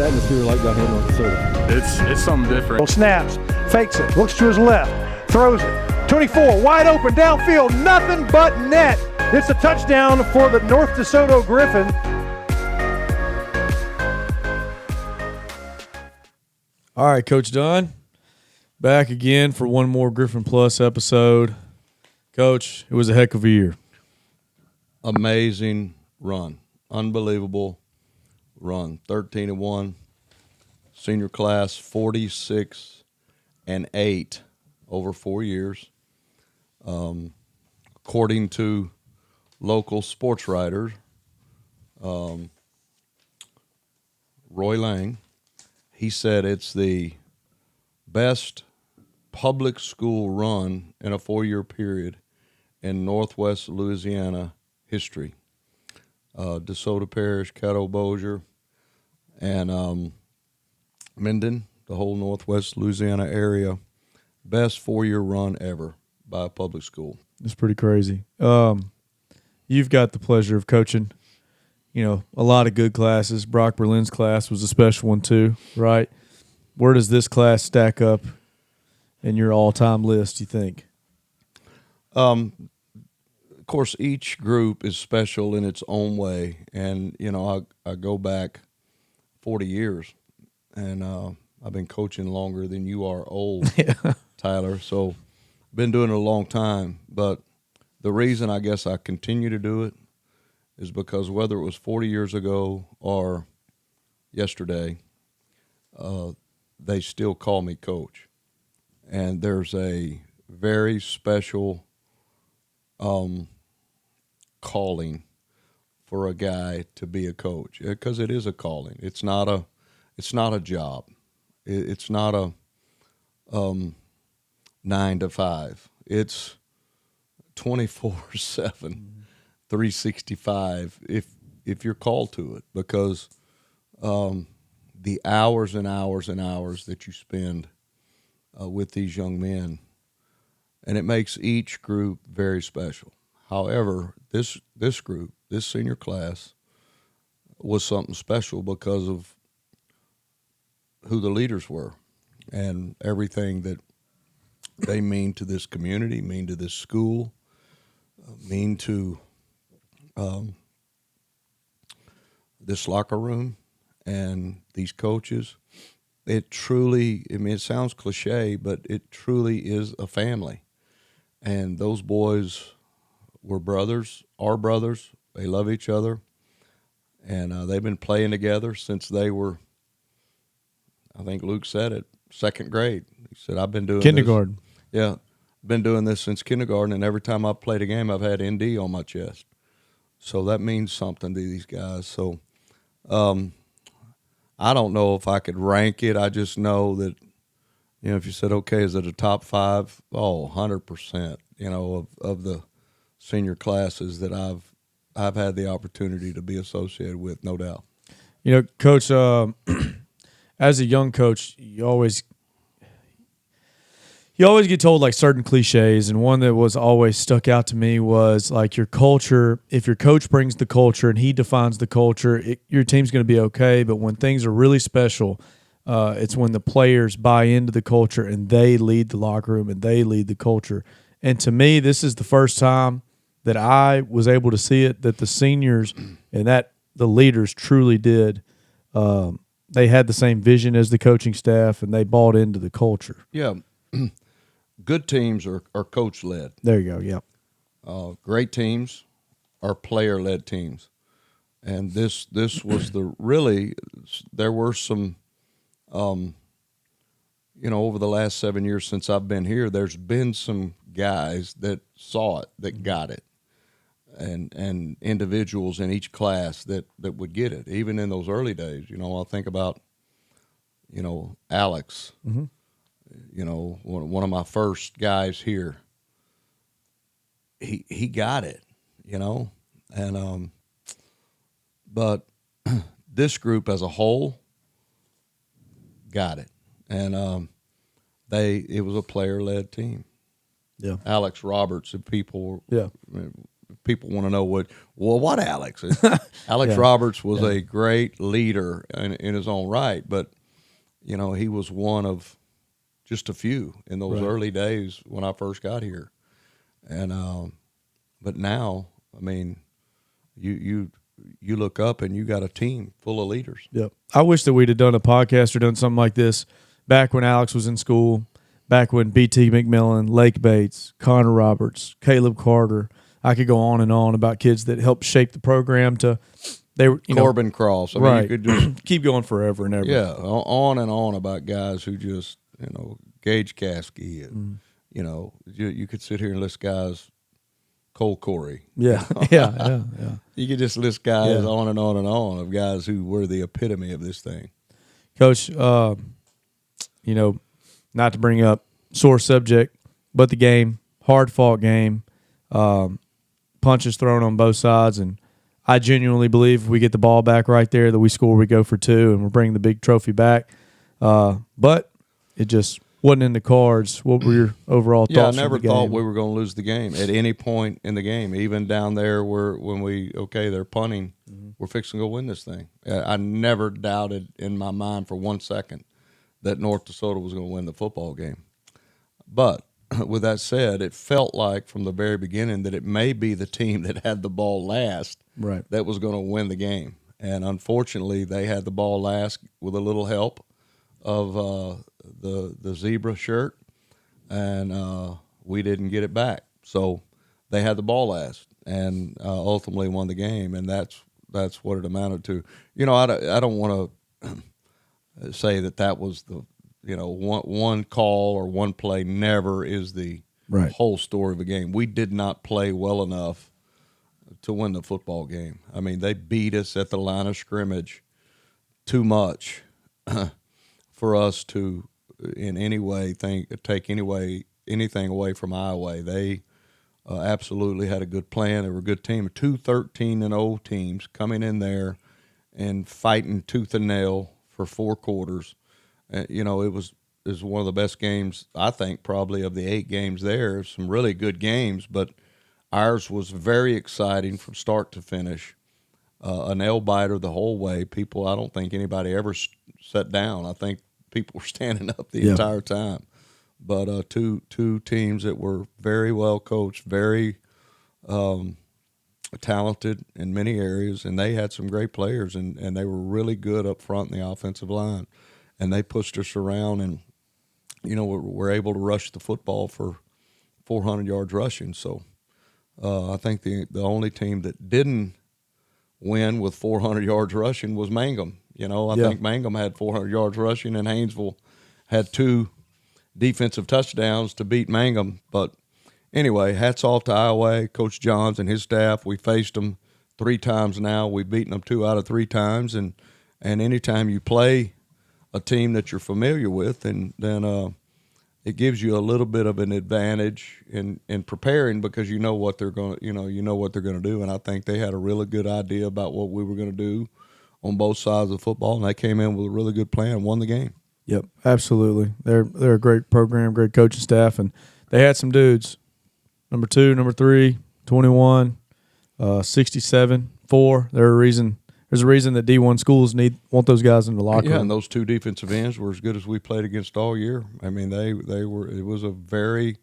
atmosphere like down here in North Minnesota? It's something different. Snaps, fakes it, looks to his left, throws it. 24, wide open, downfield, nothing but net. It's a touchdown for the North DeSoto Griffin. All right, Coach Dunn, back again for one more Griffin Plus episode. Coach, it was a heck of a year. Amazing run. Unbelievable run. 13-1. Senior class 46-8 over 4 years. According to local sports writers, Roy Lang, he said it's the best public school run in a 4-year period in Northwest Louisiana history. DeSoto Parish, Caddo Bossier, and Minden, the whole Northwest Louisiana area. Best 4-year run ever by a public school. It's pretty crazy. You've got the pleasure of coaching, a lot of good classes. Brock Berlin's class was a special one too, right? Where does this class stack up in your all-time list, you think? Of course, each group is special in its own way. And, I go back 40 years, and I've been coaching longer than you are old, yeah. Tyler. So been doing it a long time. But the reason I guess I continue to do it is because whether it was 40 years ago or yesterday, they still call me coach. And there's a very special calling for a guy to be a coach, because it is a calling. It's not a job. It's not a 9 to 5. It's 24/7, 365 if you're called to it, because the hours and hours and hours that you spend with these young men, and it makes each group very special. However, this group, this senior class, was something special because of who the leaders were and everything that they mean to this community, mean to this school, mean to this locker room and these coaches. It truly, it sounds cliche, but it truly is a family. And those boys were brothers, are brothers. They love each other. And they've been playing together since they were, I think Luke said it, second grade. He said, I've been doing kindergarten. This. Yeah, been doing this since kindergarten, and every time I've played a game, I've had ND on my chest. So that means something to these guys. So I don't know if I could rank it. I just know that, if you said, okay, is it a top 5? Oh, 100%, of the senior classes that I've had the opportunity to be associated with, no doubt. Coach, as a young coach, you always get told like certain cliches, and one that was always stuck out to me was like your culture. If your coach brings the culture and he defines the culture, your team's going to be okay. But when things are really special, it's when the players buy into the culture and they lead the locker room and they lead the culture. And to me, this is the first time that I was able to see it, that the seniors and that the leaders truly did. They had the same vision as the coaching staff, and they bought into the culture. Yeah. Good teams are coach-led. There you go, yeah. Great teams are player-led teams. And this was there were some, over the last 7 years since I've been here, there's been some guys that saw it, that got it, and individuals in each class that would get it, even in those early days. I'll think about, Alex, mm-hmm. One of my first guys here, he got it, and but this group as a whole got it, and it was a player-led team. Yeah, Alex Roberts, if people people want to know what Alex. Alex Roberts was a great leader in his own right, but he was one of just a few in those early days when I first got here, and but now, I mean, you look up and you got a team full of leaders. Yep. I wish that we'd have done a podcast or done something like this back when Alex was in school, back when B.T. McMillan, Lake Bates, Connor Roberts, Caleb Carter. I could go on and on about kids that helped shape the program to they were Corbin Cross. I mean, you could just keep going forever and ever. Yeah, on and on about guys who just Gage Caskey. And, you could sit here and list guys. Cole Corey. Yeah. Yeah. You could just list guys on and on and on of guys who were the epitome of this thing. Coach, not to bring up sore subject, but the game, hard-fought game, punches thrown on both sides, and I genuinely believe if we get the ball back right there that we score, we go for 2, and we're bringing the big trophy back. But it just wasn't in the cards. What were your overall thoughts? Yeah, I never thought we were going to lose the game at any point in the game, even down there when they're punting, we're fixing to go win this thing. I never doubted in my mind for 1 second that North Dakota was going to win the football game. But with that said, it felt like from the very beginning that it may be the team that had the ball last that was going to win the game. And unfortunately, they had the ball last with a little help of the zebra shirt, and we didn't get it back. So they had the ball last and ultimately won the game, and that's what it amounted to. I don't want to say that was the one call or one play never is the whole story of a game. We did not play well enough to win the football game. I mean, they beat us at the line of scrimmage too much for us to in any way take anything away from Iowa. They absolutely had a good plan. They were a good team. 2 13-0 teams coming in there and fighting tooth and nail for 4 quarters. It was one of the best games, I think, probably of the 8 games there. Some really good games, but ours was very exciting from start to finish. A nail biter the whole way. I don't think anybody ever sat down. I think people were standing up the entire time. But two teams that were very well coached, very talented in many areas, and they had some great players, and they were really good up front in the offensive line. And they pushed us around, and we're able to rush the football for 400 yards rushing. So I think the only team that didn't win with 400 yards rushing was Mangum. I think Mangum had 400 yards rushing, and Haynesville had 2 defensive touchdowns to beat Mangum. But anyway, hats off to Iowa, Coach Johns and his staff. We faced them 3 times now. We've beaten them 2 out of 3 times, and anytime you play a team that you're familiar with, and then it gives you a little bit of an advantage in preparing, because you know what they're going to do. And I think they had a really good idea about what we were going to do on both sides of the football, and they came in with a really good plan and won the game. Yep, absolutely. They're a great program, great coaching staff, and they had some dudes. Number 2, number 3, 21, 67, 4. There's a reason that D1 schools want those guys in the locker room. Yeah, and those 2 defensive ends were as good as we played against all year. I mean, they were. It was a very,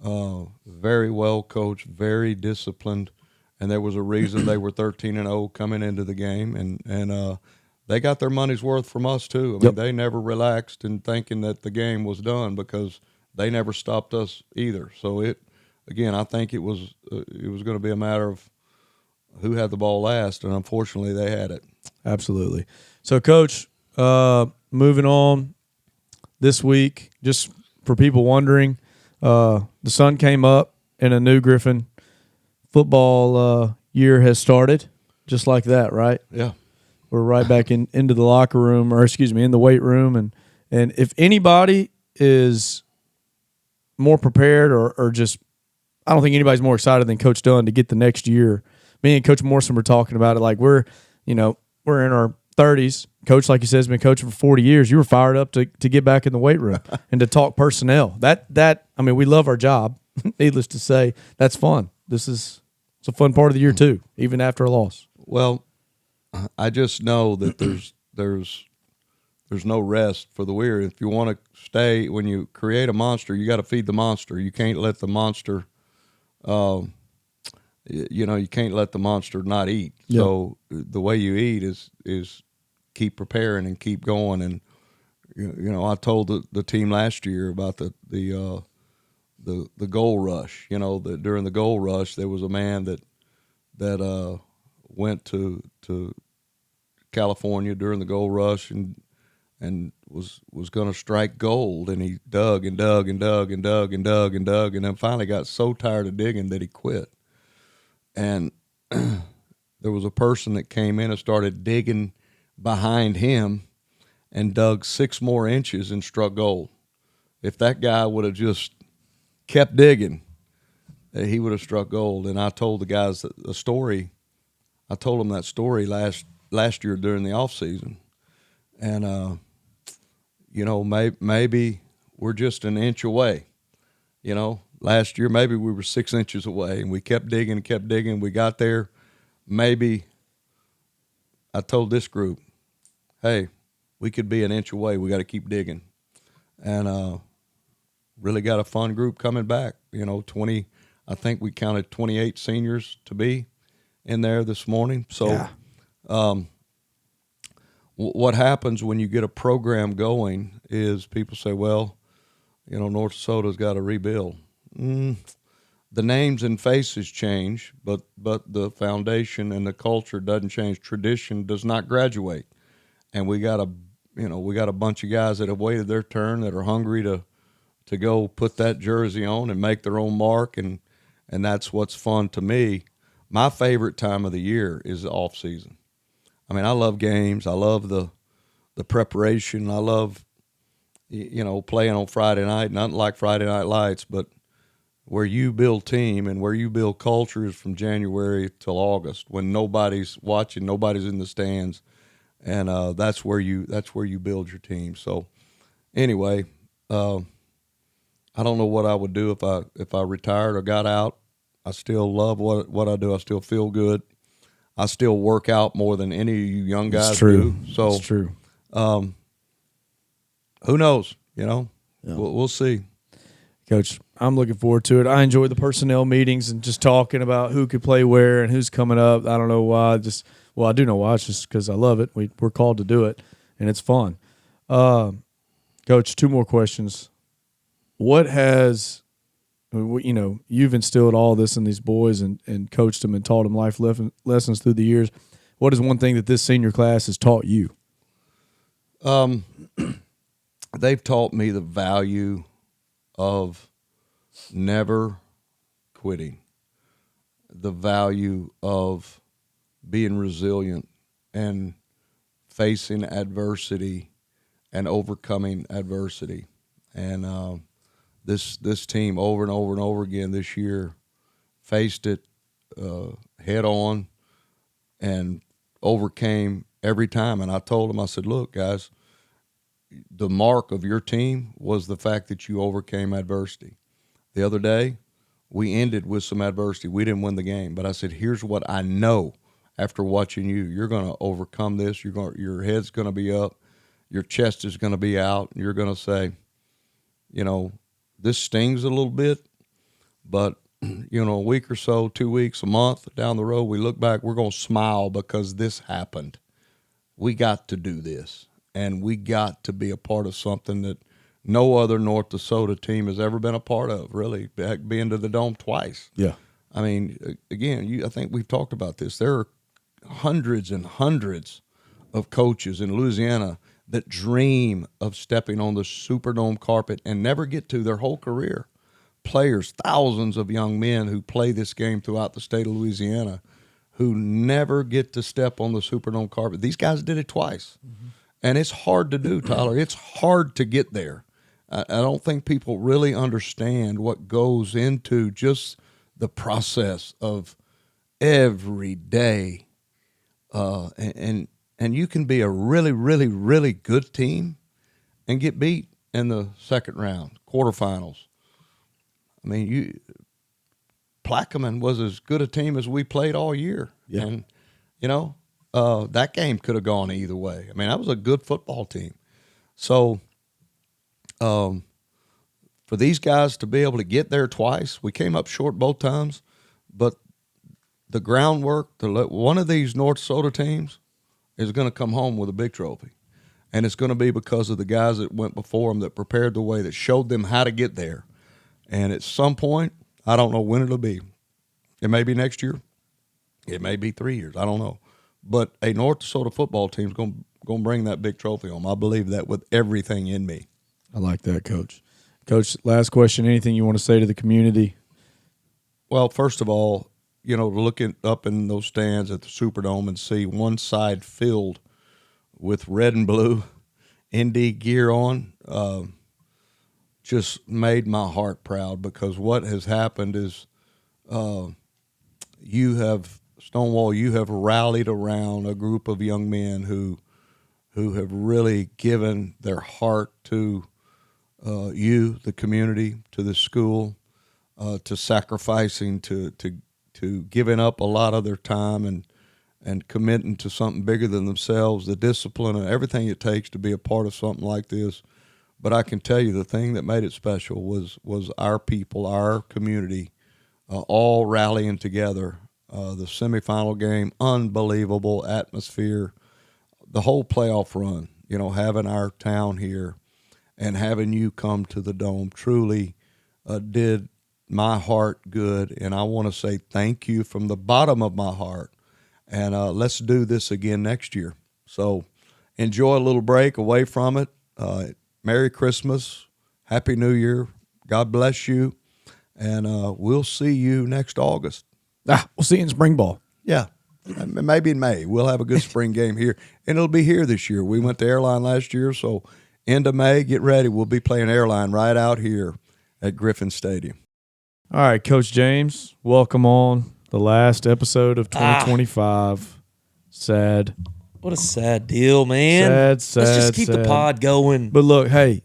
very well coached, very disciplined, and there was a reason they were 13-0 coming into the game, and they got their money's worth from us too. I mean, they never relaxed in thinking that the game was done, because they never stopped us either. So I think it was going to be a matter of who had the ball last, and unfortunately they had it. Absolutely. So, Coach, moving on this week, just for people wondering, the sun came up and a new Griffin football year has started, just like that, right? Yeah. We're right back into the locker room, in the weight room, and if anybody is more prepared or just, I don't think anybody's more excited than Coach Dunn to get the next year. Me and Coach Morrison were talking about it. Like we're in our 30s. Coach, like you said, has been coaching for 40 years. You were fired up to get back in the weight room and to talk personnel. We love our job. Needless to say, that's fun. It's It's a fun part of the year too, even after a loss. Well, I just know that there's no rest for the weary. If you want to stay, when you create a monster, you got to feed the monster. You can't let the monster, you can't let the monster not eat. Yep. So the way you eat is keep preparing and keep going. And I told the team last year about the goal rush. That during the goal rush there was a man that went to California during the gold rush and was going to strike gold, and he dug and dug and dug and dug and dug and dug, and then finally got so tired of digging that he quit. And there was a person that came in and started digging behind him and dug 6 more inches and struck gold. If that guy would have just kept digging, he would have struck gold. And I told the guys the story. I told them that story last year during the off season, and maybe we're just an inch away. Last year maybe we were 6 inches away, and we kept digging and kept digging. We got there. Maybe I told this group, hey, we could be an inch away. We got to keep digging, and really got a fun group coming back. 20. I think we counted 28 seniors to be in there this morning. So. Yeah. What happens when you get a program going is people say, well, North Dakota's got to rebuild. The names and faces change, but the foundation and the culture doesn't change. Tradition does not graduate. And we got a bunch of guys that have waited their turn, that are hungry to go put that jersey on and make their own mark, and that's what's fun to me. My favorite time of the year is the off season. I mean, I love games. I love the preparation. I love, playing on Friday night. Nothing like Friday Night Lights, but where you build team and where you build culture is from January till August, when nobody's watching, nobody's in the stands, and that's where you build your team. So, anyway, I don't know what I would do if I retired or got out. I still love what I do. I still feel good. I still work out more than any of you young guys do. So it's true. Who knows? We'll see. Coach, I'm looking forward to it. I enjoy the personnel meetings and just talking about who could play where and who's coming up. I don't know why. I do know why. It's just because I love it. We're called to do it, and it's fun. Coach, 2 more questions. What has you've instilled all this in these boys and coached them and taught them life lessons through the years. What is one thing that this senior class has taught you? They've taught me the value of never quitting, the value of being resilient and facing adversity and overcoming adversity. And this team over and over and over again this year faced it head on and overcame every time. And I told them, I said, look, guys, the mark of your team was the fact that you overcame adversity. The other day, we ended with some adversity. We didn't win the game. But I said, here's what I know after watching you. You're going to overcome this. Your head's going to be up. Your chest is going to be out. And you're going to say, this stings a little bit, but, a week or so, 2 weeks, a month down the road, we look back, we're going to smile because this happened. We got to do this, and we got to be a part of something that no other North Dakota team has ever been a part of, really, being to the Dome twice. Yeah. I mean, again, I think we've talked about this. There are hundreds and hundreds of coaches in Louisiana that dream of stepping on the Superdome carpet and never get to their whole career. Players, thousands of young men who play this game throughout the state of Louisiana who never get to step on the Superdome carpet. These guys did it twice. Mm-hmm. And it's hard to do, Tyler. It's hard to get there. I don't think people really understand what goes into just the process of every day. And you can be a really, really, really good team and get beat in the second round, quarterfinals. I mean, Plaquemine was as good a team as we played all year. Yeah. And, that game could have gone either way. I mean, that was a good football team. So for these guys to be able to get there twice, we came up short both times, but the groundwork, one of these North Dakota teams is going to come home with a big trophy. And it's going to be because of the guys that went before them, that prepared the way, that showed them how to get there. And at some point, I don't know when it'll be. It may be next year. It may be 3 years. I don't know. But a North Dakota football team is going to bring that big trophy home. I believe that with everything in me. I like that, Coach. Coach, last question. Anything you want to say to the community? Well, first of all, looking up in those stands at the Superdome and see one side filled with red and blue Indy gear on, just made my heart proud, because what has happened is Stonewall, you have rallied around a group of young men who have really given their heart to you, the community, to the school, to sacrificing, to giving up a lot of their time and committing to something bigger than themselves, the discipline and everything it takes to be a part of something like this. But I can tell you the thing that made it special was our people, our community, all rallying together. The semifinal game, unbelievable atmosphere. The whole playoff run, having our town here and having you come to the Dome truly did my heart good. And I want to say thank you from the bottom of my heart. And let's do this again next year. So enjoy a little break away from it. Merry Christmas. Happy New Year. God bless you. And we'll see you next August. We'll see you in spring ball. Yeah, maybe in May. We'll have a good spring game here. And it'll be here this year. We went to Airline last year, so end of May, get ready. We'll be playing Airline right out here at Griffin Stadium. All right, Coach James, welcome on the last episode of 2025. Sad. What a sad deal, man. Sad, Let's just keep the pod going. But look, hey,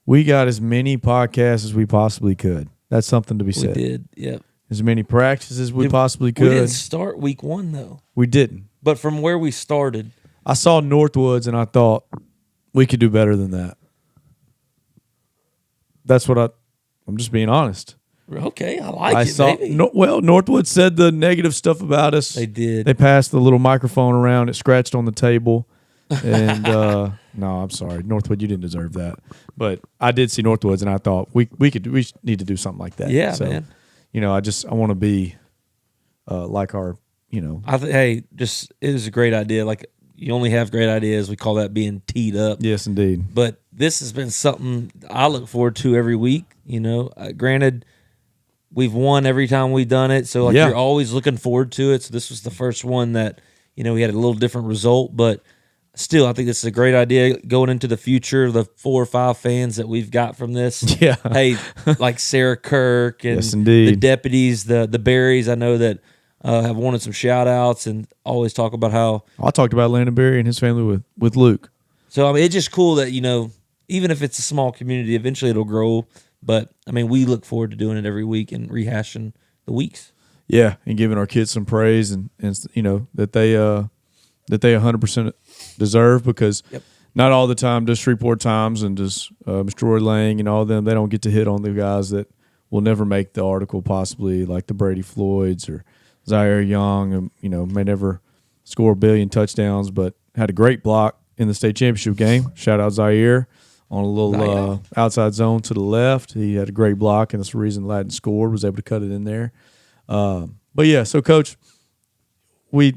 we got as many podcasts as we possibly could. That's something to be said. We did, yep. As many practices as we possibly could. We didn't start week 1, though. We didn't. But from where we started. I saw Northwoods, and I thought we could do better than that. That's what I'm just being honest. Okay, I like it, baby. Northwood said the negative stuff about us. They did. They passed the little microphone around. It scratched on the table. And, no, I'm sorry. Northwood, you didn't deserve that. But I did see Northwoods, and I thought we need to do something like that. Yeah, man. I want to be like our, it is a great idea. Like, you only have great ideas. We call that being teed up. Yes, indeed. But this has been something I look forward to every week. Granted, we've won every time we've done it, so you're always looking forward to it. So this was the first one that we had a little different result, but still, I think this is a great idea going into the future. The 4 or 5 fans that we've got from this, hey, like Sarah Kirk and the deputies, the Berries. I know that have wanted some shout outs and always talk about how I talked about Landon Berry and his family with Luke. So it's just cool that even if it's a small community, eventually it'll grow. But we look forward to doing it every week and rehashing the weeks. Yeah, and giving our kids some praise and that they 100% deserve, because not all the time does Shreveport Times and does Mr. Roy Lang and all them, they don't get to hit on the guys that will never make the article, possibly like the Brady Floyds or Zaire Young, may never score a billion touchdowns, but had a great block in the state championship game. Shout out Zaire on a little outside zone to the left. He had a great block, and that's the reason Ladden scored, was able to cut it in there. But yeah, so Coach, if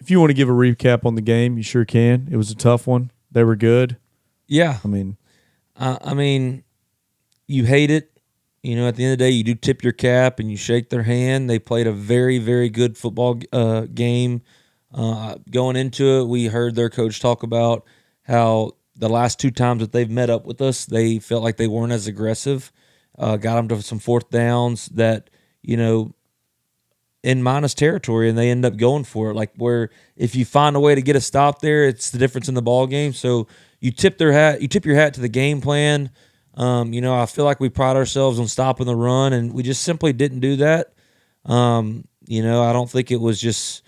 you want to give a recap on the game, you sure can. It was a tough one. They were good. Yeah. You hate it. At the end of the day, you do tip your cap and you shake their hand. They played a very, very good football game. Going into it, we heard their coach talk about how the last 2 times that they've met up with us, they felt like they weren't as aggressive. Got them to some 4th downs that, in minus territory, and they end up going for it. Like, where if you find a way to get a stop there, it's the difference in the ball game. So you tip your hat to the game plan. I feel like we pride ourselves on stopping the run, and we just simply didn't do that. You know, I don't think it was just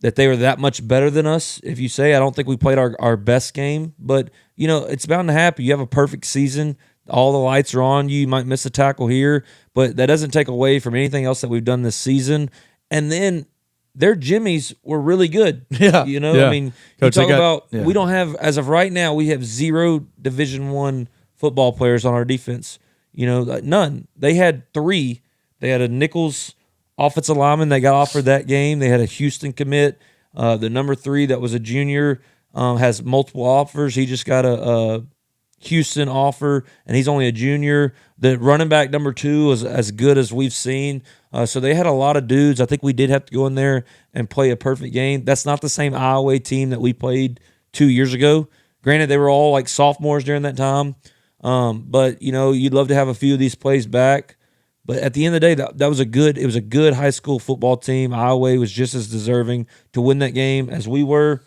that they were that much better than us. If you say, I don't think we played our best game, but you know, it's bound to happen. You have a perfect season. All the lights are on you. You might miss a tackle here, but that doesn't take away from anything else that we've done this season. And then their jimmies were really good. Yeah. You know, Yeah. I mean, Coach, you talk about, yeah. we don't have, as of right now, we have 0 Division I football players on our defense. You know, none. They had 3. They had a Nichols offensive lineman that got offered that game. They had a Houston commit. The number 3 that was a junior has multiple offers. He just got a Houston offer, and he's only a junior. The running back number 2 was as good as we've seen. So they had a lot of dudes. I think we did have to go in there and play a perfect game. That's not the same Iowa team that we played 2 years ago. Granted, they were all like sophomores during that time. But, you know, you'd love to have a few of these plays back. But at the end of the day, that was a good high school football team. Iowa was just as deserving to win that game as we were.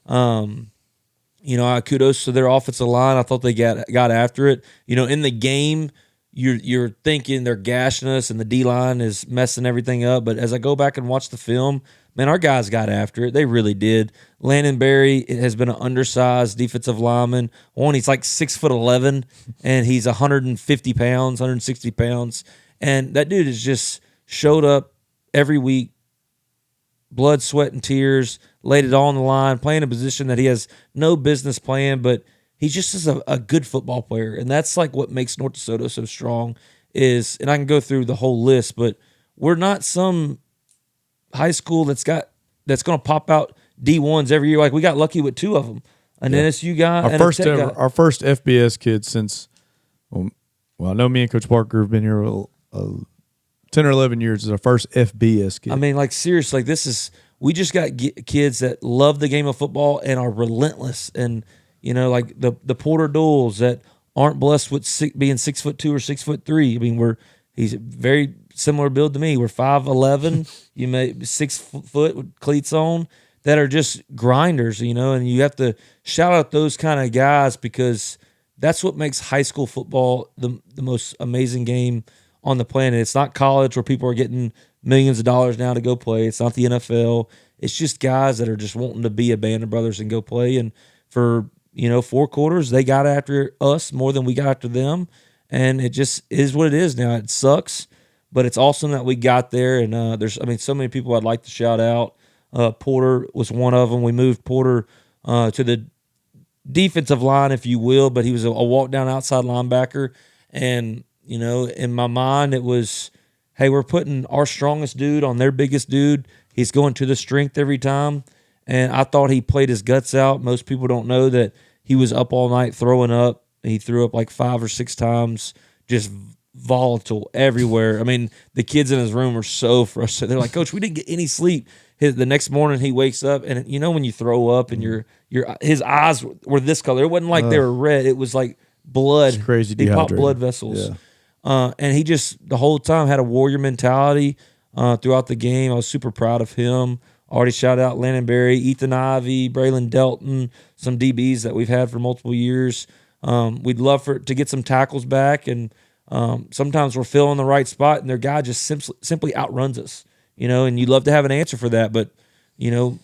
You know, kudos to their offensive line. I thought they got after it. You know, in the game, you're thinking they're gashing us and the D-line is messing everything up. But as I go back and watch the film, man, our guys got after it. They really did. Landon Berry has been an undersized defensive lineman. He's like 6'11", and he's 150 pounds, 160 pounds. And that dude has just showed up every week, blood, sweat, and tears, laid it all on the line, playing a position that he has no business playing, but he just is a good football player. And that's like what makes North DeSoto so strong is, and I can go through the whole list, but we're not some high school that's going to pop out D1s every year. Like we got lucky with 2 of them, an NSU guy and a Tech guy. Our first FBS kid since, well, I know me and Coach Parker have been here 10 or 11 years is our first FBS kid. I mean, like seriously, like we just got kids that love the game of football and are relentless. And, you know, like the Porter Doles that aren't blessed with being 6'2" or 6'3". I mean, he's very similar build to me. We're 5'11", you may 6 foot with cleats on, that are just grinders, you know, and you have to shout out those kind of guys because that's what makes high school football the most amazing game on the planet. It's not college where people are getting millions of dollars now to go play. It's not the NFL. It's just guys that are just wanting to be a band of brothers and go play. And for, you know, 4 quarters, they got after us more than we got after them. And it just is what it is now. It sucks, but it's awesome that we got there. And so many people I'd like to shout out. Porter was one of them. We moved Porter to the defensive line, if you will, but he was a walk down outside linebacker. And, you know, in my mind, it was, hey, we're putting our strongest dude on their biggest dude. He's going to the strength every time. And I thought he played his guts out. Most people don't know that he was up all night throwing up. He threw up like 5 or 6 times, just volatile everywhere. I mean, the kids in his room were so frustrated. They're like, Coach, we didn't get any sleep. The next morning he wakes up, and you know when you throw up and his eyes were this color. It wasn't like they were red. It was like blood. It's crazy. He popped blood vessels. Yeah. And he just the whole time had a warrior mentality throughout the game. I was super proud of him. Already shouted out Landon Berry, Ethan Ivey, Braylon Delton, some DBs that we've had for multiple years. We'd love to get some tackles back, and sometimes we're filling the right spot, and their guy just simply outruns us, you know, and you'd love to have an answer for that, but, you know,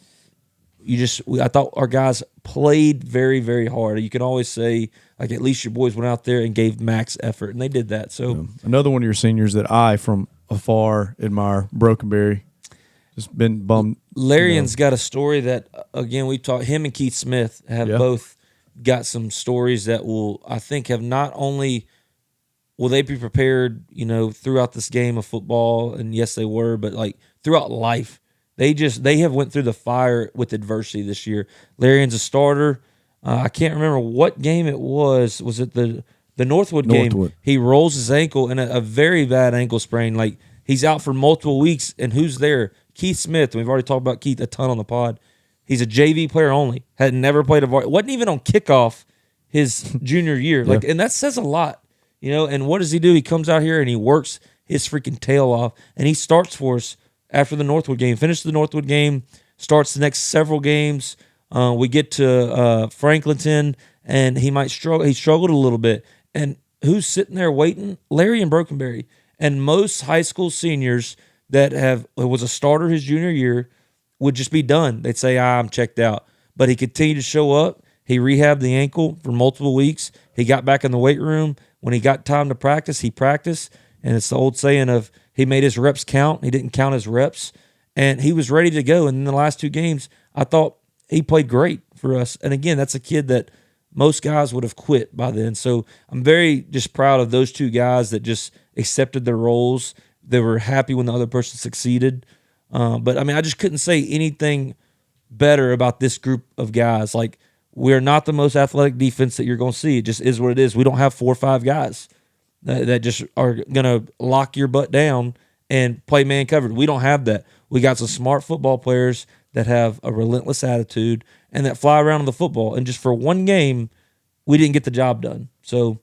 I thought our guys played very, very hard. You can always say, like, at least your boys went out there and gave max effort, and they did that. So another one of your seniors that I, from afar, admire, Brokenberry. Just been bummed. Larian's got a story that, again, we talked. Him and Keith Smith have both got some stories that I think have not only will they be prepared, you know, throughout this game of football, and yes, they were, but like throughout life, they have went through the fire with adversity this year. Larian's a starter. I can't remember what game it was. Was it the Northwood game? He rolls his ankle in a very bad ankle sprain. Like he's out for multiple weeks, and who's there? Keith Smith. We've already talked about Keith a ton on the pod. He's a JV player only. Had never played wasn't even on kickoff his junior year. Like, and that says a lot, you know. And what does he do? He comes out here and he works his freaking tail off, and he starts for us after the Northwood game. Finished the Northwood game, starts the next several games. We get to Franklinton, and he might struggle. He struggled a little bit, and who's sitting there waiting? Larry and Brokenberry. And most high school seniors that was a starter his junior year would just be done. They'd say, I'm checked out. But he continued to show up. He rehabbed the ankle for multiple weeks. He got back in the weight room. When he got time to practice, he practiced. And it's the old saying of he made his reps count. He didn't count his reps. And he was ready to go. And in the last 2 games, I thought he played great for us. And again, that's a kid that most guys would have quit by then. So I'm very just proud of those 2 guys that just accepted their roles. They were happy when the other person succeeded. But, I mean, I just couldn't say anything better about this group of guys. Like, we're not the most athletic defense that you're going to see. It just is what it is. We don't have 4 or 5 guys that just are going to lock your butt down and play man covered. We don't have that. We got some smart football players that have a relentless attitude and that fly around on the football. And just for 1 game, we didn't get the job done. So,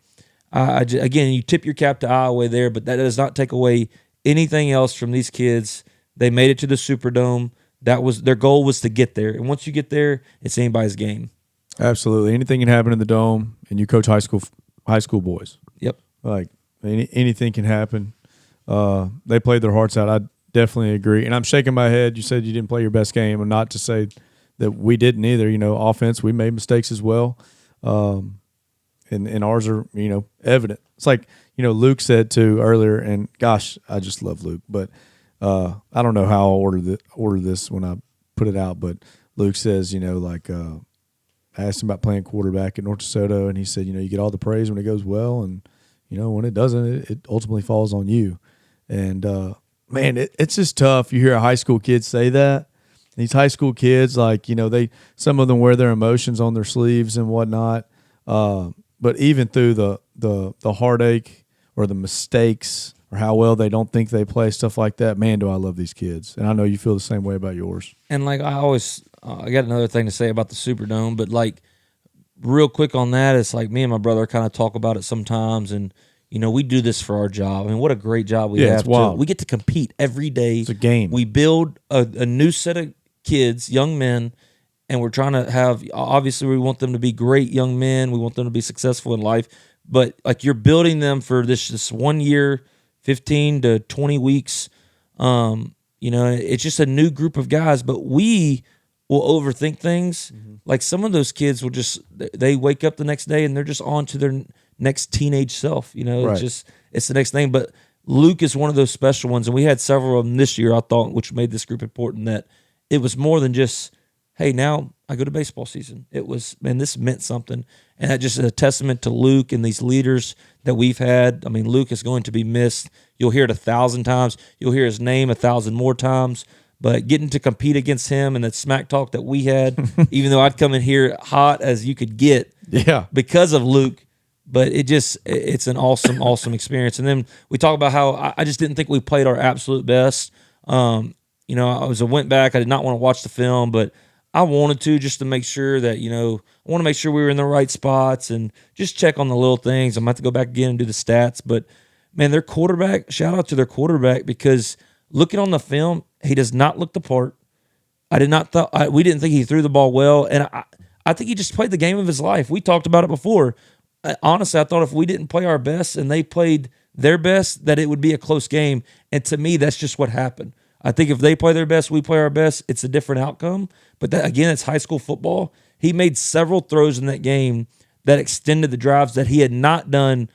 again, you tip your cap to Iowa there, but that does not take away anything else from these kids. They made it to the Superdome. That was their goal, was to get there. And once you get there, it's anybody's game. Absolutely. Anything can happen in the Dome, and you coach high school boys. Yep. Like, anything can happen. They played their hearts out. I definitely agree. And I'm shaking my head. You said you didn't play your best game, and not to say that we didn't either. Offense, we made mistakes as well. And ours are, evident. It's like, Luke said too earlier, and gosh, I just love Luke. But I don't know how I'll order this when I put it out, but Luke says, I asked him about playing quarterback at North DeSoto, and he said, you get all the praise when it goes well, and, when it doesn't, it ultimately falls on you. And, man, it's just tough. You hear a high school kid say that. These high school kids, some of them wear their emotions on their sleeves and whatnot. But even through the heartache or the mistakes or how well they don't think they play, stuff like that, man, do I love these kids. And I know you feel the same way about yours. And, I got another thing to say about the Superdome, but, real quick on that, it's me and my brother kind of talk about it sometimes, and, we do this for our job. I mean, what a great job we have. It's wild. We get to compete every day. It's a game. We build a new set of kids, young men, and we're trying to have, obviously we want them to be great young men. We want them to be successful in life. But you're building them for this 1 year, 15 to 20 weeks. It's just a new group of guys, but we will overthink things. Mm-hmm. Like some of those kids will they wake up the next day and they're just on to their next teenage self. Right. It's the next thing. But Luke is one of those special ones, and we had several of them this year, I thought, which made this group important, that it was more than just, hey, now I go to baseball season. It was, man, this meant something. And that just is a testament to Luke and these leaders that we've had. I mean, Luke is going to be missed. You'll hear it 1,000 times. You'll hear his name 1,000 more times. But getting to compete against him and that smack talk that we had, even though I'd come in here hot as you could get because of Luke, but it's an awesome experience. And then we talk about how I just didn't think we played our absolute best. I went back. I did not want to watch the film, but I wanted to, just to make sure that, I want to make sure we were in the right spots and just check on the little things. I'm going to have to go back again and do the stats. But, man, their quarterback, shout out to their quarterback, because looking on the film, he does not look the part. We didn't think he threw the ball well, and I think he just played the game of his life. We talked about it before. Honestly, I thought if we didn't play our best and they played their best, that it would be a close game. And to me, that's just what happened. I think if they play their best, we play our best, it's a different outcome. But that, again, it's high school football. He made several throws in that game that extended the drives that he had not done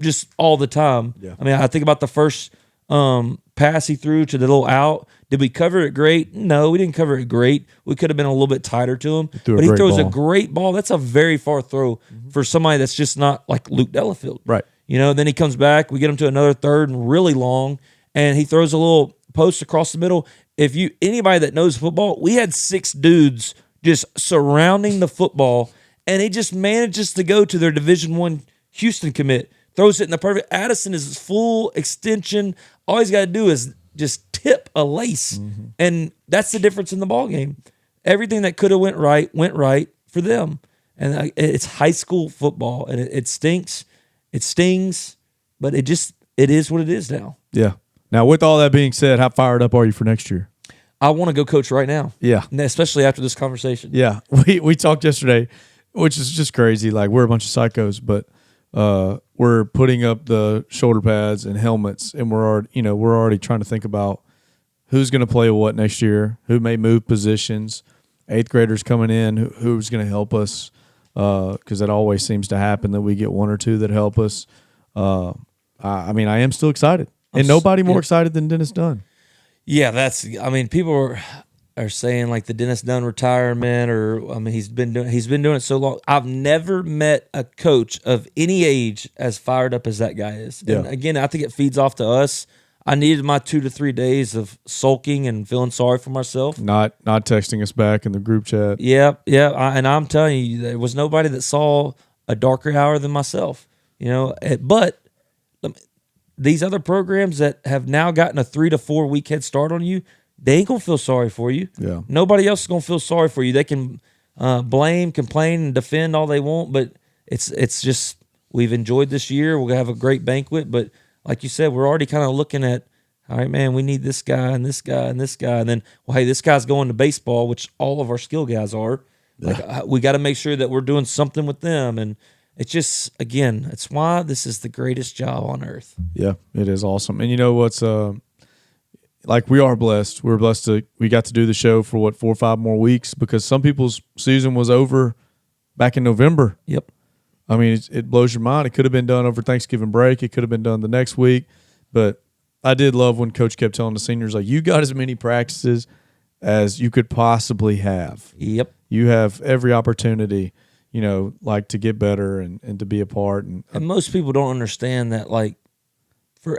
just all the time. Yeah. I mean, I think about the first pass he threw to the little out. Did we cover it great? No, we didn't cover it great. We could have been a little bit tighter to him. But he throws a great ball. That's a very far throw for somebody that's just not like Luke Delafield. Right. Then he comes back. We get him to another third and really long, and he throws a little post across the middle. Anybody that knows football, we had 6 dudes just surrounding the football, and he just manages to go to their Division I Houston commit. Throws it in the perfect. Addison is his full extension. All he's got to do is just tip a lace, and that's the difference in the ball game. Everything that could have went right for them. And it's high school football, and it stinks. It stings, but it is what it is now. Yeah. Now, with all that being said, how fired up are you for next year? I want to go coach right now. Yeah. Especially after this conversation. Yeah. We talked yesterday, which is just crazy. Like, we're a bunch of psychos, but we're putting up the shoulder pads and helmets, and we're already trying to think about who's going to play what next year, who may move positions, 8th graders coming in, who's going to help us, because that always seems to happen that we get one or two that help us. I am still excited. And nobody more excited than Dennis Dunn. Yeah, people are saying like the Dennis Dunn retirement, he's been doing it so long. I've never met a coach of any age as fired up as that guy is. Yeah. And again, I think it feeds off to us. I needed my 2 to 3 days of sulking and feeling sorry for myself. Not texting us back in the group chat. Yeah. And I'm telling you, there was nobody that saw a darker hour than myself. But these other programs that have now gotten a 3 to 4 week head start on you, they ain't gonna feel sorry for you. Yeah. Nobody else is gonna feel sorry for you. They can blame, complain, and defend all they want, but it's just we've enjoyed this year. We're gonna have a great banquet, but like you said, we're already kind of looking at, all right, man, we need this guy and this guy and this guy, and then hey, this guy's going to baseball, which all of our skill guys are. Like we got to make sure that we're doing something with them, and it's just again, it's why this is the greatest job on earth. Yeah, it is awesome. And you know what's like we are blessed. We're blessed we got to do the show for 4 or 5 more weeks because some people's season was over back in November. Yep. I mean, it blows your mind. It could have been done over Thanksgiving break. It could have been done the next week. But I did love when Coach kept telling the seniors, like, you got as many practices as you could possibly have. Yep. You have every opportunity, like to get better and to be a part. And most people don't understand that, like,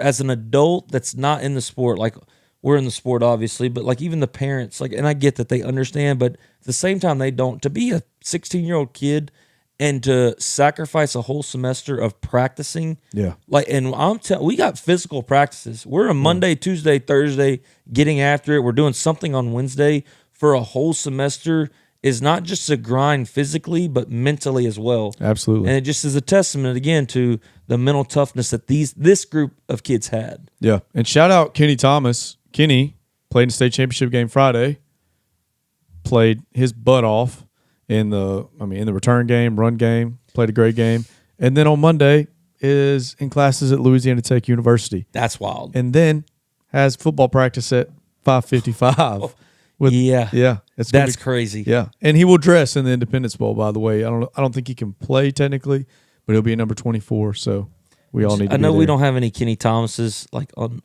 as an adult that's not in the sport, like we're in the sport, obviously, but like even the parents, like, and I get that they understand, but at the same time, they don't. To be a 16-year-old kid and to sacrifice a whole semester of practicing. Yeah. Like, and we got physical practices. We're a Monday, Tuesday, Thursday getting after it. We're doing something on Wednesday for a whole semester is not just a grind physically, but mentally as well. Absolutely. And it just is a testament, again, to the mental toughness that this group of kids had. Yeah. And shout out Kenny Thomas. Kenny played in the state championship game Friday, played his butt off in the return game, run game, played a great game. And then on Monday is in classes at Louisiana Tech University. That's wild. And then has football practice at 5:55. That's crazy. Yeah. And he will dress in the Independence Bowl, by the way. I don't think he can play technically, but he'll be at number 24, so we all need to I know be we there. don't have any Kenny Thomases like on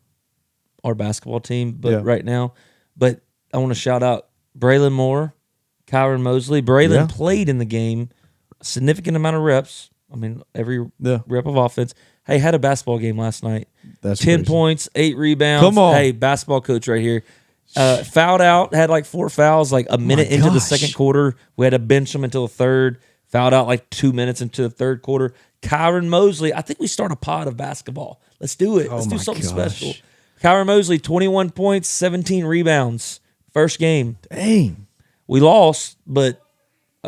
our basketball team, but right now. But I want to shout out Braylon Moore, Kyron Mosley. Braylon played in the game, a significant amount of reps. I mean, every rep of offense. Hey, had a basketball game last night. That's 10 crazy. points, 8 rebounds. Come on. Hey, basketball coach right here. Fouled out, had like 4 fouls, like a minute into the second quarter. We had to bench him until the third. Fouled out like 2 minutes into the third quarter. Kyron Mosley, I think we start a pod of basketball. Let's do it. Let's do something special. Kyron Mosley, 21 points, 17 rebounds. First game. Dang. We lost, but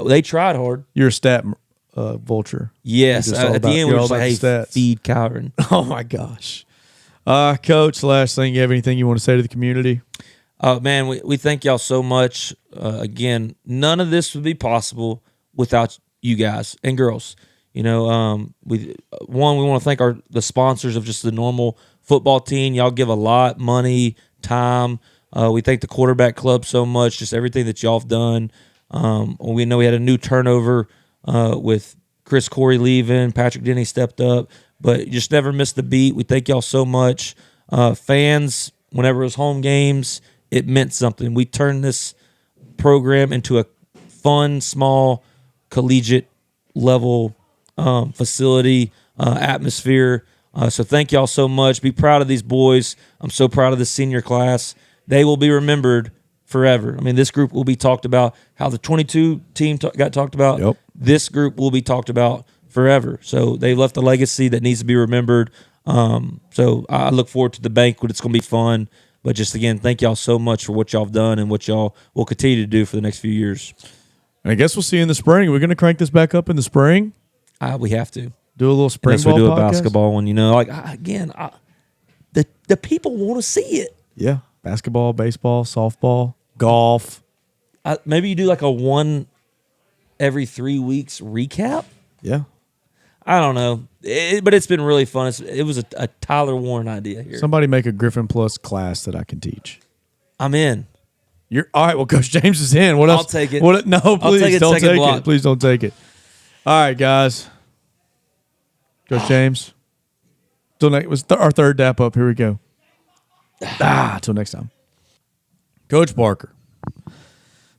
they tried hard. You're a stat vulture. Yes. At the end, we were just like, hey, feed Kyron. Oh, my gosh. Coach, last thing, you have anything you want to say to the community? Man, we thank y'all so much. Again, none of this would be possible without you guys and girls. We want to thank the sponsors of just the normal football team. Y'all give a lot, money, time. We thank the quarterback club so much, just everything that y'all have done. We know we had a new turnover with Chris Corey leaving, Patrick Denny stepped up, but just never missed the beat. We thank y'all so much. Fans, whenever it was home games, it meant something. We turned this program into a fun, small, collegiate level facility, atmosphere. So thank y'all so much. Be proud of these boys. I'm so proud of the senior class. They will be remembered forever. I mean, this group will be talked about. How the 22 team got talked about, Yep. This group will be talked about forever. So they left a legacy that needs to be remembered. So I look forward to the banquet. It's going to be fun. But just, again, thank y'all so much for what y'all have done and what y'all will continue to do for the next few years. I guess we'll see you in the spring. We're going to crank this back up in the spring. We have to. Do a little spring Unless ball we do podcast. a basketball one, the people want to see it. Yeah. Basketball, baseball, softball, golf. Maybe you do like a one every 3 weeks recap. Yeah. I don't know. But it's been really fun. It was a Tyler Warren idea here. Somebody make a Griffin Plus class that I can teach. I'm in. You're all right. Well, Coach James is in. What else? I'll take it. No, please don't take it. Please don't take it. All right, guys. Coach James. It was our third dap up. Here we go. Till next time. Coach Parker.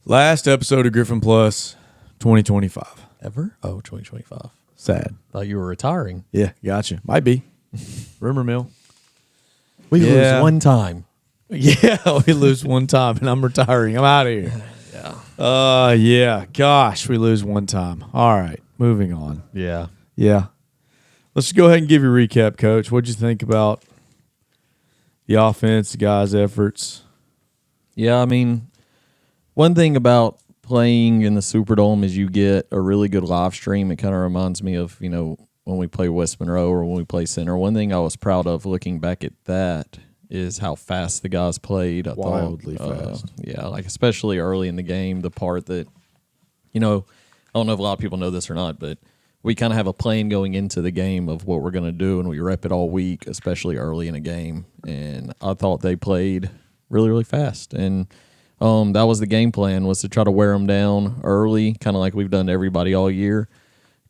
Last episode of Griffin Plus 2025. Ever? Oh, 2025. Sad. Thought you were retiring. Yeah, gotcha. Might be. Rumor mill. We lose one time. Yeah, we lose one time, and I'm retiring. I'm out of here. Yeah. Gosh, we lose one time. All right, moving on. Yeah. Let's go ahead and give you a recap, Coach. What'd you think about the offense, the guys' efforts? Yeah, I mean, one thing about playing in the Superdome is you get a really good live stream. It kind of reminds me of, when we play West Monroe or when we play Center. One thing I was proud of looking back at that is how fast the guys played. Wildly fast. Yeah, like especially early in the game, the part that, I don't know if a lot of people know this or not, but we kind of have a plan going into the game of what we're going to do, and we rep it all week, especially early in a game. And I thought they played really, really fast. And that was the game plan, was to try to wear them down early, kind of like we've done to everybody all year.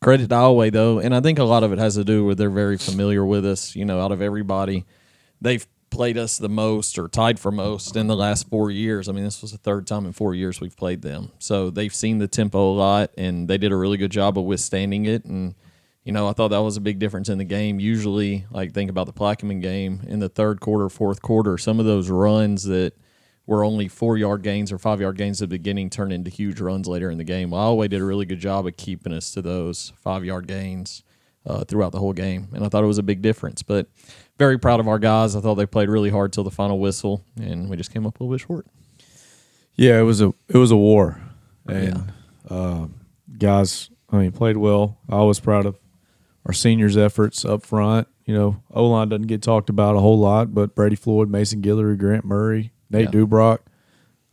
Credit to Iowa, though, and I think a lot of it has to do with they're very familiar with us. Out of everybody, they've played us the most or tied for most in the last 4 years. I mean, this was the third time in 4 years we've played them. So they've seen the tempo a lot, and they did a really good job of withstanding it. And, I thought that was a big difference in the game. Usually, like think about the Plaquemine game, in the third quarter, fourth quarter, some of those runs that were only 4-yard gains or 5-yard gains at the beginning turn into huge runs later in the game. Well, Iowa did a really good job of keeping us to those 5-yard gains throughout the whole game, and I thought it was a big difference. But very proud of our guys. I thought they played really hard till the final whistle, and we just came up a little bit short. Yeah, it was a war, and guys, played well. I was proud of our seniors' efforts up front. O-line doesn't get talked about a whole lot, but Brady Floyd, Mason Guillory, Grant Murray, Nate Dubrock,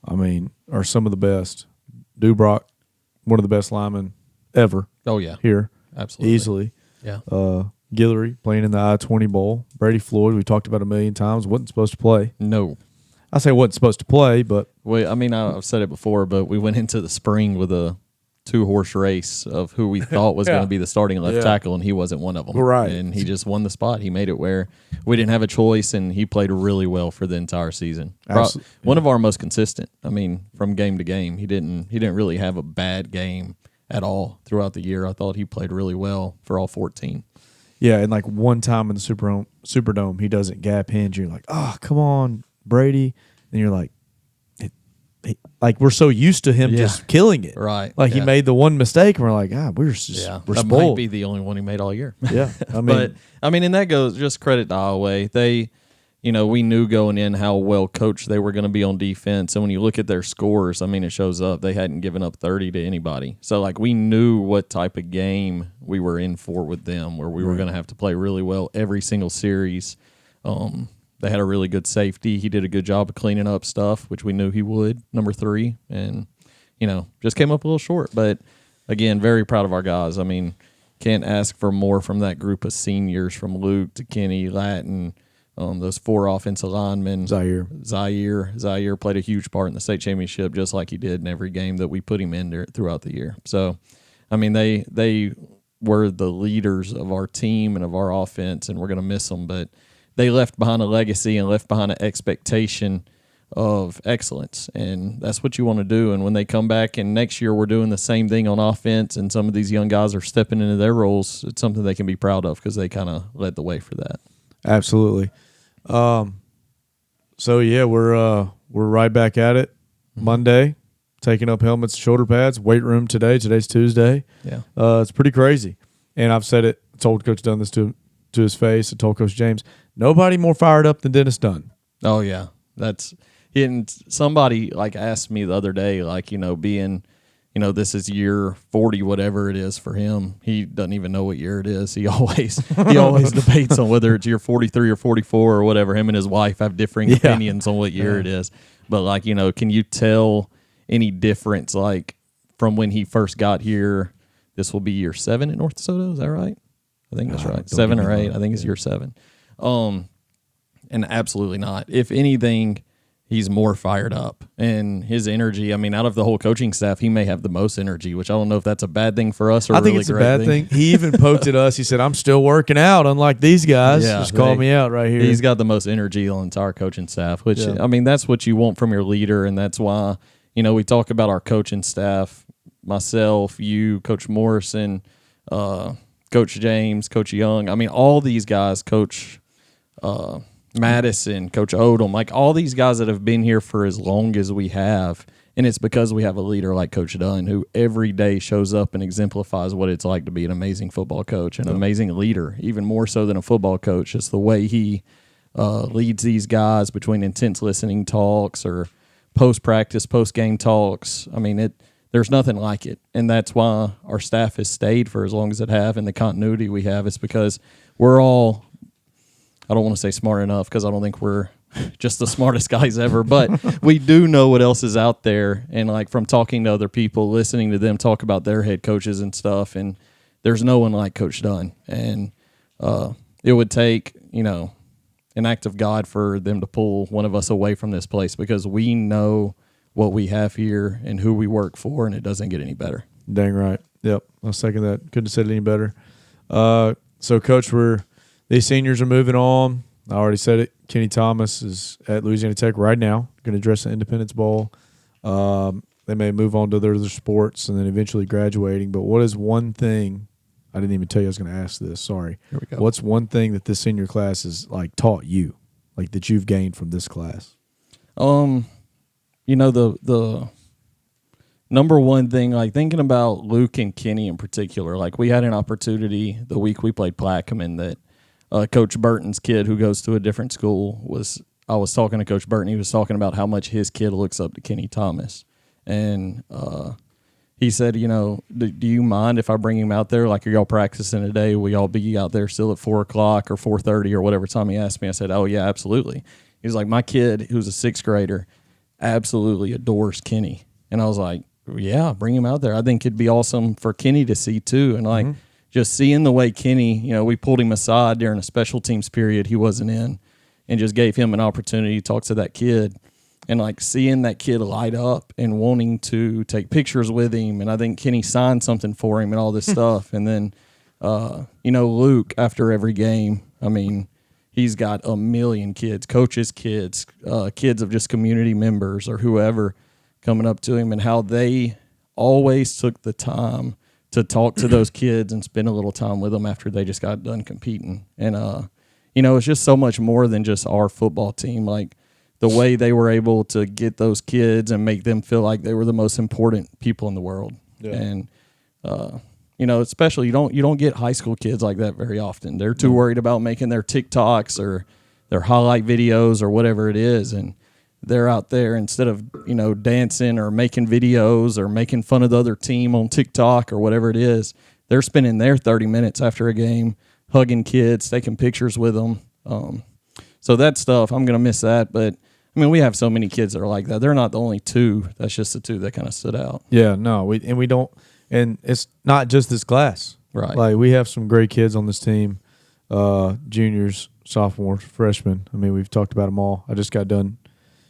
are some of the best. Dubrock, one of the best linemen ever. Oh, yeah. Here. Absolutely. Easily. Yeah. Guillory playing in the I-20 Bowl. Brady Floyd, we talked about a million times, wasn't supposed to play. No. I say wasn't supposed to play, but... I've said it before, but we went into the spring with a 2-horse race of who we thought was going to be the starting left tackle, and he wasn't one of them. Right. And he just won the spot. He made it where we didn't have a choice, and he played really well for the entire season. One of our most consistent. From game to game, he didn't really have a bad game at all throughout the year. I thought he played really well for all 14. Yeah, and like one time in the Superdome, he doesn't gap hinge. You're like, oh, come on, Brady. And you're like, we're so used to him just killing it. Right. Like he made the one mistake, and we're like, we're that spoiled. might be the only one he made all year. Yeah. And that goes, just credit to Iowa. They, we knew going in how well coached they were going to be on defense. And when you look at their scores, it shows up. They hadn't given up 30 to anybody. So, we knew what type of game we were in for with them, where we were going to have to play really well every single series. They had a really good safety. He did a good job of cleaning up stuff, which we knew he would, number 3. And, just came up a little short. But, again, very proud of our guys. Can't ask for more from that group of seniors, from Luke to Kenny, Latin, those 4 offensive linemen. Zaire played a huge part in the state championship, just like he did in every game that we put him in there throughout the year. So, they were the leaders of our team and of our offense, and we're going to miss them. But they left behind a legacy and left behind an expectation of excellence, and that's what you want to do. And when they come back and next year we're doing the same thing on offense and some of these young guys are stepping into their roles, it's something they can be proud of because they kind of led the way for that. Absolutely. We're right back at it Monday, taking up helmets, shoulder pads, weight room today. Today's Tuesday. Yeah. It's pretty crazy. And I've said it, told Coach Dunn this to his face, I told Coach James, nobody more fired up than Dennis Dunn. Oh, yeah. That's and somebody asked me the other day, being, this is year 40, whatever it is for him. He doesn't even know what year it is. He always debates on whether it's year 43 or 44 or whatever. Him and his wife have differing opinions on what year it is. But can you tell any difference from when he first got here? This will be year 7 at North DeSoto. Is that right? I think that's right. 7 or 8. I think it's year 7. And absolutely not. If anything, he's more fired up, and his energy. I mean, out of the whole coaching staff, he may have the most energy, which I don't know if that's a bad thing for us or I think really it's a great bad thing. He even poked at us. He said, "I'm still working out, unlike these guys." Yeah, just called me out right here. He's got the most energy on the entire coaching staff, which I mean, that's what you want from your leader, and that's why we talk about our coaching staff. Myself, you, Coach Morrison, Coach James, Coach Young. I mean, all these guys, Coach Madison, Coach Odom, like all these guys that have been here for as long as we have. And it's because we have a leader like Coach Dunn who every day shows up and exemplifies what it's like to be an amazing football coach, an amazing leader, even more so than a football coach. It's the way he leads these guys between intense listening talks or post-practice, post-game talks. I mean, there's nothing like it. And that's why our staff has stayed for as long as it have, and the continuity we have is because we're all, I don't want to say smart enough because I don't think we're just the smartest guys ever, but we do know what else is out there. And like from talking to other people, listening to them talk about their head coaches and stuff, and there's no one like Coach Dunn. And it would take, an act of God for them to pull one of us away from this place because we know what we have here and who we work for, and it doesn't get any better. Dang right. Yep. I'll second that. Couldn't have said it any better. So, Coach, these seniors are moving on. I already said it. Kenny Thomas is at Louisiana Tech right now, going to dress the Independence Bowl. They may move on to their other sports and then eventually graduating. But what is one thing – I didn't even tell you I was going to ask this. Sorry. Here we go. What's one thing that this senior class has, taught you, that you've gained from this class? The number one thing, thinking about Luke and Kenny in particular, we had an opportunity the week we played Plaquemine that Coach Burton's kid who goes to a different school I was talking to Coach Burton. He was talking about how much his kid looks up to Kenny Thomas. And he said, do you mind if I bring him out there? Are y'all practicing today? Will y'all be out there still at 4 o'clock or 4:30 or whatever time he asked me? I said, oh, yeah, absolutely. He was like, my kid, who's a 6th grader, absolutely adores Kenny. And I was like, yeah, bring him out there. I think it'd be awesome for Kenny to see too. And just seeing the way Kenny, we pulled him aside during a special teams period he wasn't in and just gave him an opportunity to talk to that kid. And seeing that kid light up and wanting to take pictures with him. And I think Kenny signed something for him and all this stuff. And then, Luke, after every game, I mean, he's got a million kids, coaches' kids, kids of just community members or whoever coming up to him, and how they always took the time to talk to those kids and spend a little time with them after they just got done competing. And, it's just so much more than just our football team. The way they were able to get those kids and make them feel like they were the most important people in the world. Yeah. And, especially you don't get high school kids like that very often. They're too worried about making their TikToks or their highlight videos or whatever it is. And they're out there instead of, dancing or making videos or making fun of the other team on TikTok or whatever it is, they're spending their 30 minutes after a game hugging kids, taking pictures with them. So that stuff, I'm going to miss that. But, we have so many kids that are like that. They're not the only two. That's just the two that kind of stood out. Yeah, no. We don't – and it's not just this class. Right. We have some great kids on this team, juniors, sophomores, freshmen. We've talked about them all. I just got done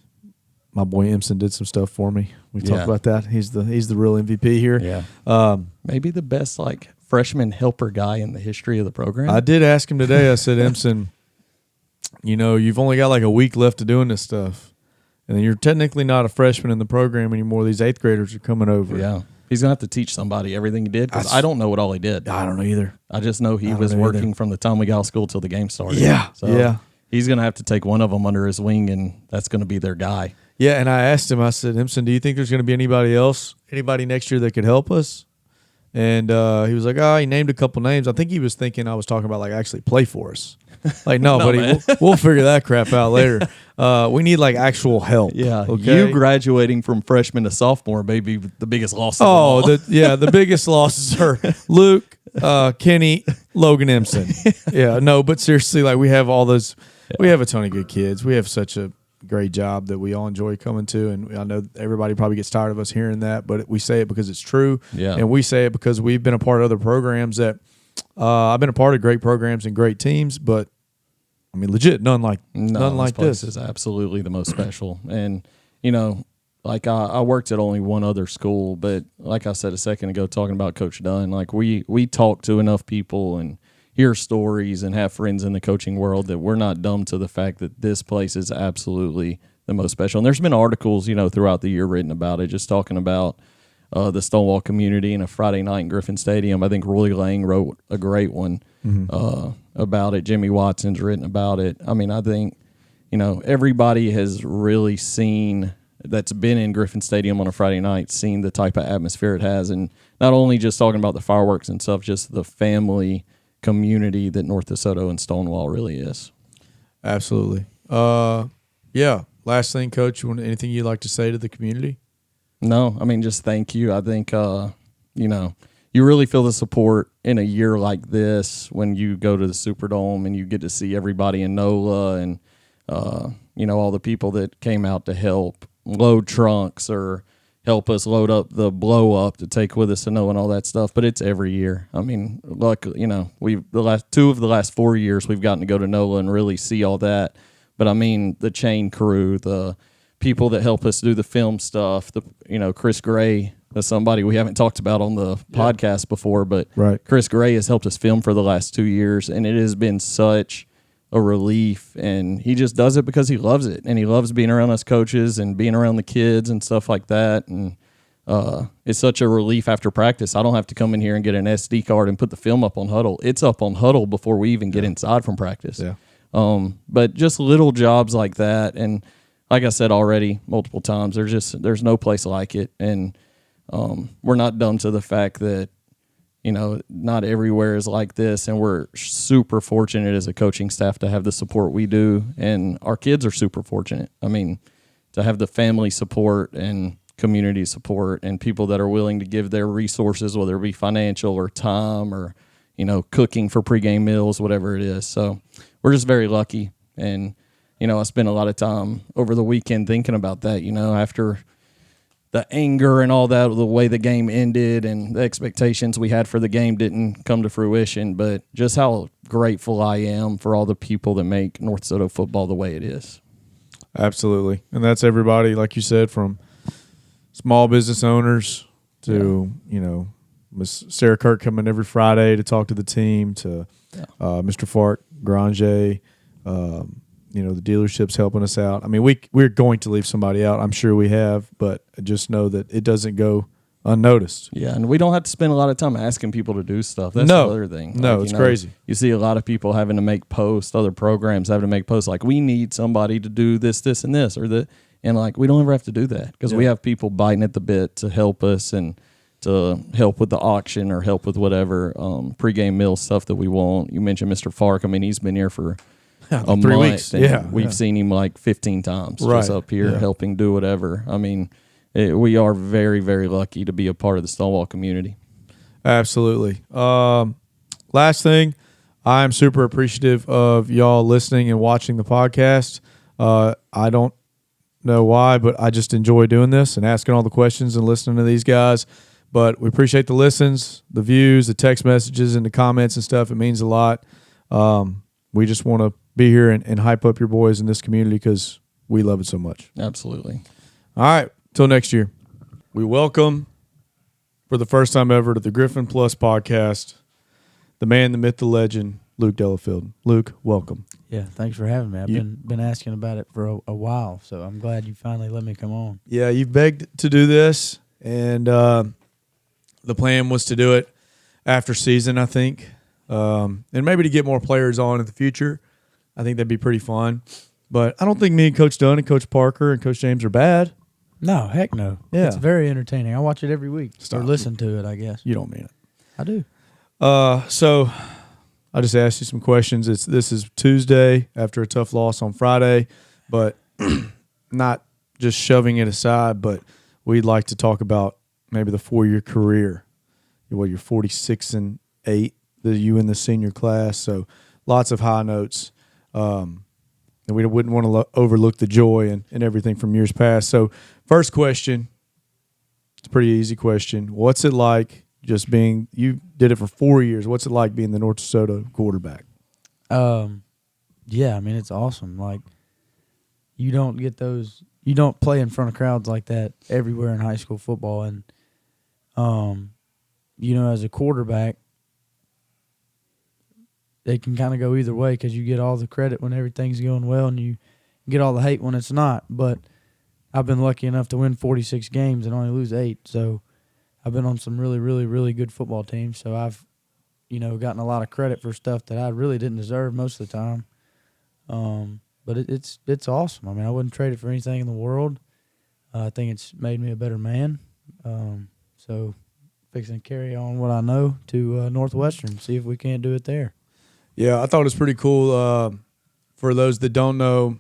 – my boy Empson did some stuff for me. We talked about that. He's the real MVP here. Yeah. Maybe the best, freshman helper guy in the history of the program. I did ask him today. I said, Empson – you've only got a week left of doing this stuff. And then you're technically not a freshman in the program anymore. These 8th graders are coming over. Yeah. He's going to have to teach somebody everything he did because I don't know what all he did. I don't know either. I just know he was working from the time we got out of school till the game started. Yeah. So he's going to have to take one of them under his wing, and that's going to be their guy. Yeah, and I asked him, I said, Empson, do you think there's going to be anybody next year that could help us? And he was like, he named a couple names. I think he was thinking I was talking about actually play for us. No, buddy, we'll figure that crap out later. We need actual help. Yeah, okay? You graduating from freshman to sophomore may be the biggest loss of them all. The biggest losses are Luke, Kenny, Logan Empson. Yeah, no, but seriously, we have all those. Yeah. We have a ton of good kids. We have such a great job that we all enjoy coming to, and I know everybody probably gets tired of us hearing that, but we say it because it's true. Yeah, and we say it because we've been a part of other programs that. I've been a part of great programs and great teams, but I mean, legit, none like place this. is absolutely the most special. And, like I worked at only one other school, but like I said a second ago, talking about Coach Dunn, like we talk to enough people and hear stories and have friends in the coaching world that we're not dumb to the fact that this place is absolutely the most special. And there's been articles, throughout the year written about it, just talking about the Stonewall community and a Friday night in Griffin Stadium. I think Roy Lang wrote a great one about it. Jimmy Watson's written about it. I mean, I think, everybody has really seen that's been in Griffin Stadium on a Friday night, seen the type of atmosphere it has. And not only just talking about the fireworks and stuff, just the family community that North DeSoto and Stonewall really is. Absolutely. Yeah. Last thing, Coach, anything you'd like to say to the community? No, I mean, just thank you. I think, you really feel the support in a year like this when you go to the Superdome and you get to see everybody in NOLA and, all the people that came out to help load trunks or help us load up the blow up to take with us to NOLA and all that stuff. But it's every year. I mean, we've two of the last 4 years we've gotten to go to NOLA and really see all that. But I mean, the chain crew, the people that help us do the film stuff, Chris Gray, that's somebody we haven't talked about on the podcast before, but right. Chris Gray has helped us film for the last 2 years, and it has been such a relief, and he just does it because he loves it, and he loves being around us coaches and being around the kids and stuff like that, and it's such a relief after practice. I don't have to come in here and get an SD card and put the film up on Huddle. It's up on Huddle before we even get inside from practice. Yeah. But just little jobs like that, and like I said already multiple times, there's no place like it, and we're not dumb to the fact that not everywhere is like this, and we're super fortunate as a coaching staff to have the support we do, and our kids are super fortunate. I mean, to have the family support and community support and people that are willing to give their resources, whether it be financial or time or, cooking for pregame meals, whatever it is. So we're just very lucky, and I spent a lot of time over the weekend thinking about that, after the anger and all that, the way the game ended and the expectations we had for the game didn't come to fruition, but just how grateful I am for all the people that make North DeSoto football the way it is. Absolutely. And that's everybody, like you said, from small business owners to, Miss Sarah Kirk coming every Friday to talk to the team, to Mr. Fark, Granger, the dealership's helping us out. I mean, we're going to leave somebody out. I'm sure we have, but just know that it doesn't go unnoticed. Yeah, and we don't have to spend a lot of time asking people to do stuff. That's the other thing. No, it's crazy. You see a lot of people having to make posts, other programs having to make posts like, we need somebody to do this, this, and this, or that. And, we don't ever have to do that because we have people biting at the bit to help us and to help with the auction or help with whatever pregame meal stuff that we want. You mentioned Mr. Fark. I mean, he's been here for 3 weeks. And we've seen him 15 times just up here helping do whatever. I mean, we are very, very lucky to be a part of the Stonewall community. Absolutely. Last thing, I'm super appreciative of y'all listening and watching the podcast. I don't know why, but I just enjoy doing this and asking all the questions and listening to these guys. But we appreciate the listens, the views, the text messages, and the comments and stuff. It means a lot. We just want to be here and hype up your boys in this community because we love it so much. Absolutely. All right. Till next year. We welcome, for the first time ever, to the Griffin Plus podcast, the man, the myth, the legend, Luke Delafield. Luke, welcome. Yeah, thanks for having me. I've been asking about it for a while, so I'm glad you finally let me come on. Yeah, you've begged to do this, and the plan was to do it after season, I think, and maybe to get more players on in the future. I think that'd be pretty fun. But I don't think me and Coach Dunn and Coach Parker and Coach James are bad. No, heck no. Yeah. It's very entertaining. I watch it every week. Stop. Or listen to it, I guess. You don't mean it. I do. So I just asked you some questions. This is Tuesday after a tough loss on Friday, but not just shoving it aside, but we'd like to talk about maybe the 4-year career. You're 46-8, you in the senior class, so lots of high notes. And we wouldn't want to overlook the joy and everything from years past. So first question, it's a pretty easy question. What's it like just being – you did it for 4 years. What's it like being the North DeSoto quarterback? Yeah, I mean, it's awesome. Like, you don't get those. You don't play in front of crowds like that everywhere in high school football. And, as a quarterback, they can kind of go either way because you get all the credit when everything's going well and you get all the hate when it's not. But I've been lucky enough to win 46 games and only lose 8. So I've been on some really, really, really good football teams. So I've, gotten a lot of credit for stuff that I really didn't deserve most of the time. But it's awesome. I mean, I wouldn't trade it for anything in the world. I think it's made me a better man. So fixing to carry on what I know to Northwestern, see if we can't do it there. Yeah, I thought it was pretty cool. For those that don't know,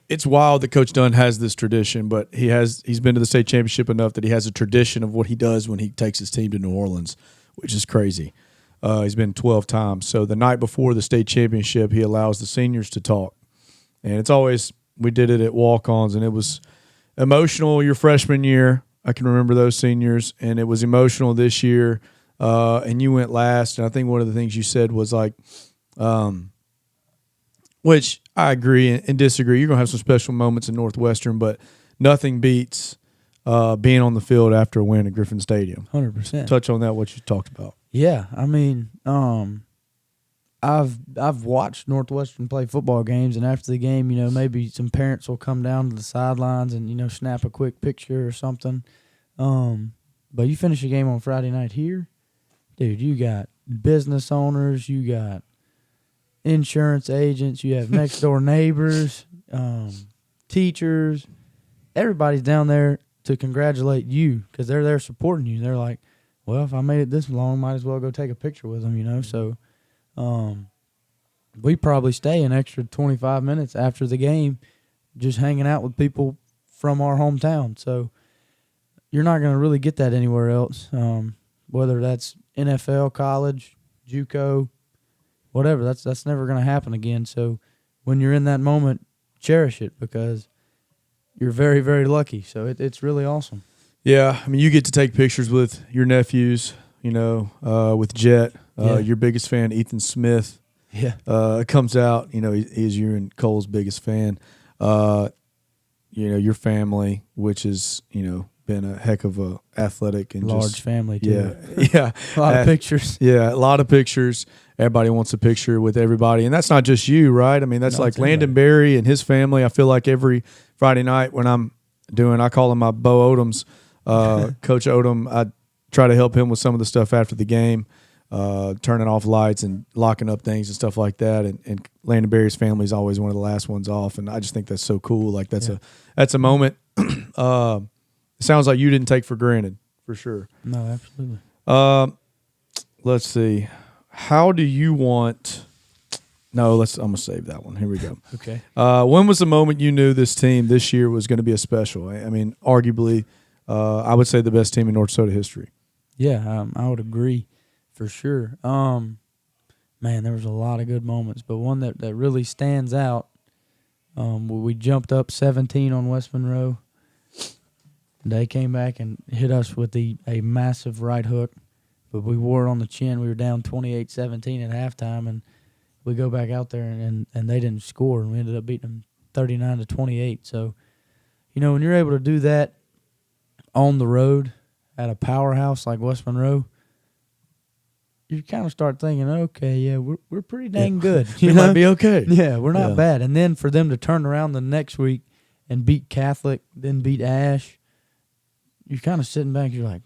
it's wild that Coach Dunn has this tradition, but he's been to the state championship enough that he has a tradition of what he does when he takes his team to New Orleans, which is crazy. He's been 12 times. So the night before the state championship, he allows the seniors to talk. And it's always – we did it at walk-ons, and it was emotional your freshman year. I can remember those seniors, and it was emotional this year. And you went last, and I think one of the things you said was like, which I agree and disagree. You're going to have some special moments in Northwestern, but nothing beats being on the field after a win at Griffin Stadium. 100%. Touch on that, what you talked about. Yeah, I mean, I've watched Northwestern play football games, and after the game, maybe some parents will come down to the sidelines and snap a quick picture or something. But you finish a game on Friday night here, dude. You got business owners, you got insurance agents, you have next door neighbors, teachers. Everybody's down there to congratulate you because they're there supporting you. They're like, well, if I made it this long, might as well go take a picture with them, So we probably stay an extra 25 minutes after the game just hanging out with people from our hometown. So you're not going to really get that anywhere else, whether that's NFL, college, JUCO, whatever. That's never going to happen again. So when you're in that moment, cherish it because you're very, very lucky. So it's really awesome. Yeah, I mean, you get to take pictures with your nephews, with Jet. Your biggest fan, Ethan Smith, comes out. He's you and Cole's biggest fan. Your family, which is, been a heck of a athletic and large family too. Yeah. A lot of pictures. Yeah, a lot of pictures. Everybody wants a picture with everybody, and that's not just you, right? I mean, that's like Landon Berry and his family. I feel like every Friday night when I'm doing, I call him my Bo Odoms. Coach Odom, I try to help him with some of the stuff after the game, turning off lights and locking up things and stuff like that. And Landon Berry's family is always one of the last ones off, and I just think that's so cool. Like that's a moment. It sounds like you didn't take for granted, for sure. No, absolutely. Let's see. How do you want? No, I'm gonna save that one. Here we go. Okay. When was the moment you knew this team this year was going to be a special? I mean, arguably. I would say the best team in North Dakota history. Yeah, I would agree for sure. Man, there was a lot of good moments, but one that really stands out, we jumped up 17 on West Monroe. They came back and hit us with a massive right hook, but we wore it on the chin. We were down 28-17 at halftime, and we go back out there, and they didn't score, and we ended up beating them 39-28. So, when you're able to do that, on the road at a powerhouse like West Monroe, you kind of start thinking, okay, yeah, we're pretty dang good. We might be okay. Yeah, we're not bad. And then for them to turn around the next week and beat Catholic, then beat Ash, you're kind of sitting back. You're like,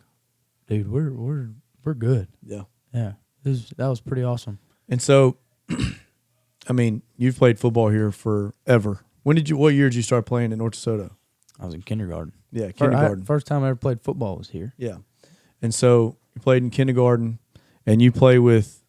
dude, we're good. Yeah, yeah. That was pretty awesome. And so, I mean, you've played football here forever. What year did you start playing in North Dakota? I was in kindergarten. Yeah, kindergarten. First time I ever played football was here. Yeah. And so you played in kindergarten, and you play with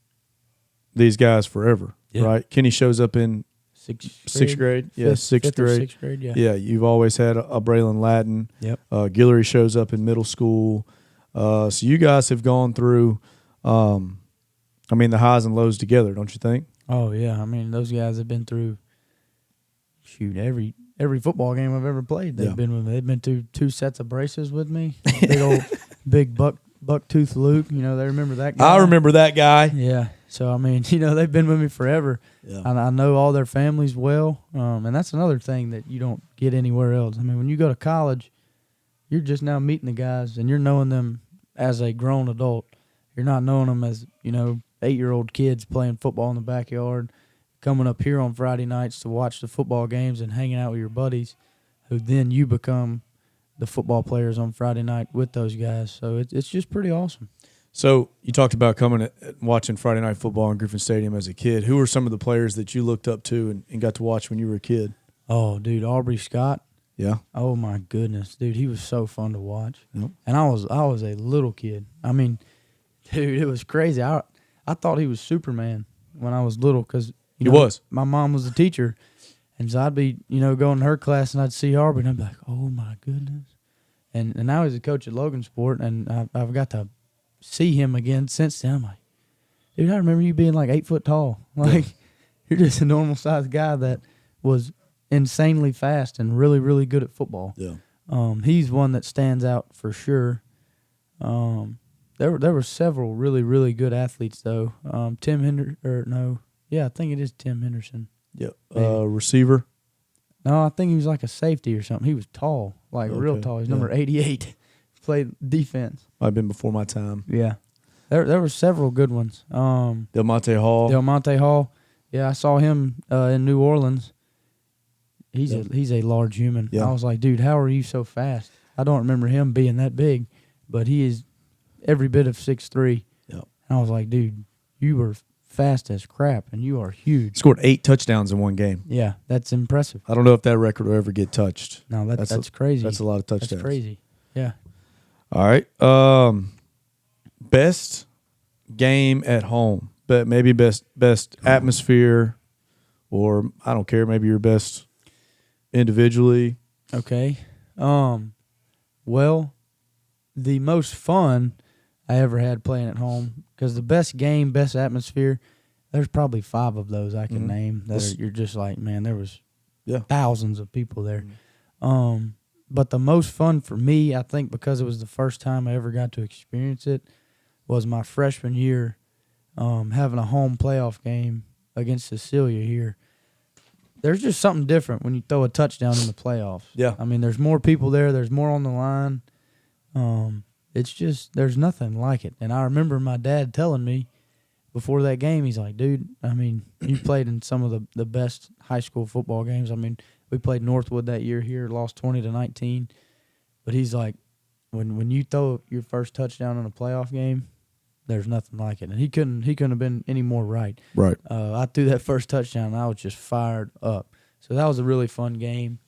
these guys forever, right? Kenny shows up in sixth grade. Yeah, sixth grade, yeah. Yeah, you've always had a Braylon Latin. Yep. Guillory shows up in middle school. So you guys have gone through, the highs and lows together, don't you think? Oh, yeah. I mean, those guys have been through, every football game I've ever played. They've been with me. They've been through 2 sets of braces with me. Big old big buck tooth Luke. They remember that guy. I remember that guy. Yeah. So, I mean, they've been with me forever. Yeah. I know all their families well, and that's another thing that you don't get anywhere else. I mean, when you go to college, you're just now meeting the guys, and you're knowing them as a grown adult. You're not knowing them as, 8-year-old kids playing football in the backyard, coming up here on Friday nights to watch the football games and hanging out with your buddies, who then you become the football players on Friday night with those guys. So it's just pretty awesome. So you talked about coming and watching Friday Night Football in Griffin Stadium as a kid. Who were some of the players that you looked up to and got to watch when you were a kid? Oh, dude, Aubrey Scott. Yeah. Oh my goodness, dude, he was so fun to watch. Yep. And I was a little kid. I mean, dude, it was crazy. I thought he was Superman when I was little because He was. My mom was a teacher, and so I'd be going to her class and I'd see Aubrey and I'd be like, oh my goodness. And now he's a coach at Logan Sport, and I've got to see him again since then. I'm like, dude, I remember you being like 8 foot tall. Like, you're just a normal sized guy that was insanely fast and really, really good at football. Yeah. He's one that stands out for sure. There were several really, really good athletes though. I think it is Tim Henderson. Yeah. Receiver. No, I think he was like a safety or something. He was tall, like real tall. He's number 88. Played defense. Might have been before my time. Yeah. There were several good ones. Delmonte Hall. Yeah, I saw him in New Orleans. He's a large human. Yeah. I was like, dude, how are you so fast? I don't remember him being that big, but he is every bit of 6'3". Yeah. And I was like, dude, you were fast as crap, and you are huge. Scored 8 touchdowns in one game. Yeah, that's impressive. I don't know if that record will ever get touched. No, that's crazy. That's a lot of touchdowns. That's crazy. Yeah. All right. Best game at home, but maybe best atmosphere, or I don't care. Maybe your best individually. Okay. Well, the most fun I ever had playing at home, because the best game, best atmosphere, there's probably 5 of those I can name that you're just like, man, there was thousands of people there. But the most fun for me, I think, because it was the first time I ever got to experience it, was my freshman year, having a home playoff game against Cecilia here. There's just something different when you throw a touchdown in the playoffs. Yeah. I mean, there's more people there. There's more on the line. It's just, there's nothing like it. And I remember my dad telling me before that game, he's like, dude, I mean, you played in some of the best high school football games. I mean, we played Northwood that year here, lost 20-19. But he's like, when you throw your first touchdown in a playoff game, there's nothing like it. And he couldn't have been any more right. Right. I threw that first touchdown, and I was just fired up. So that was a really fun game.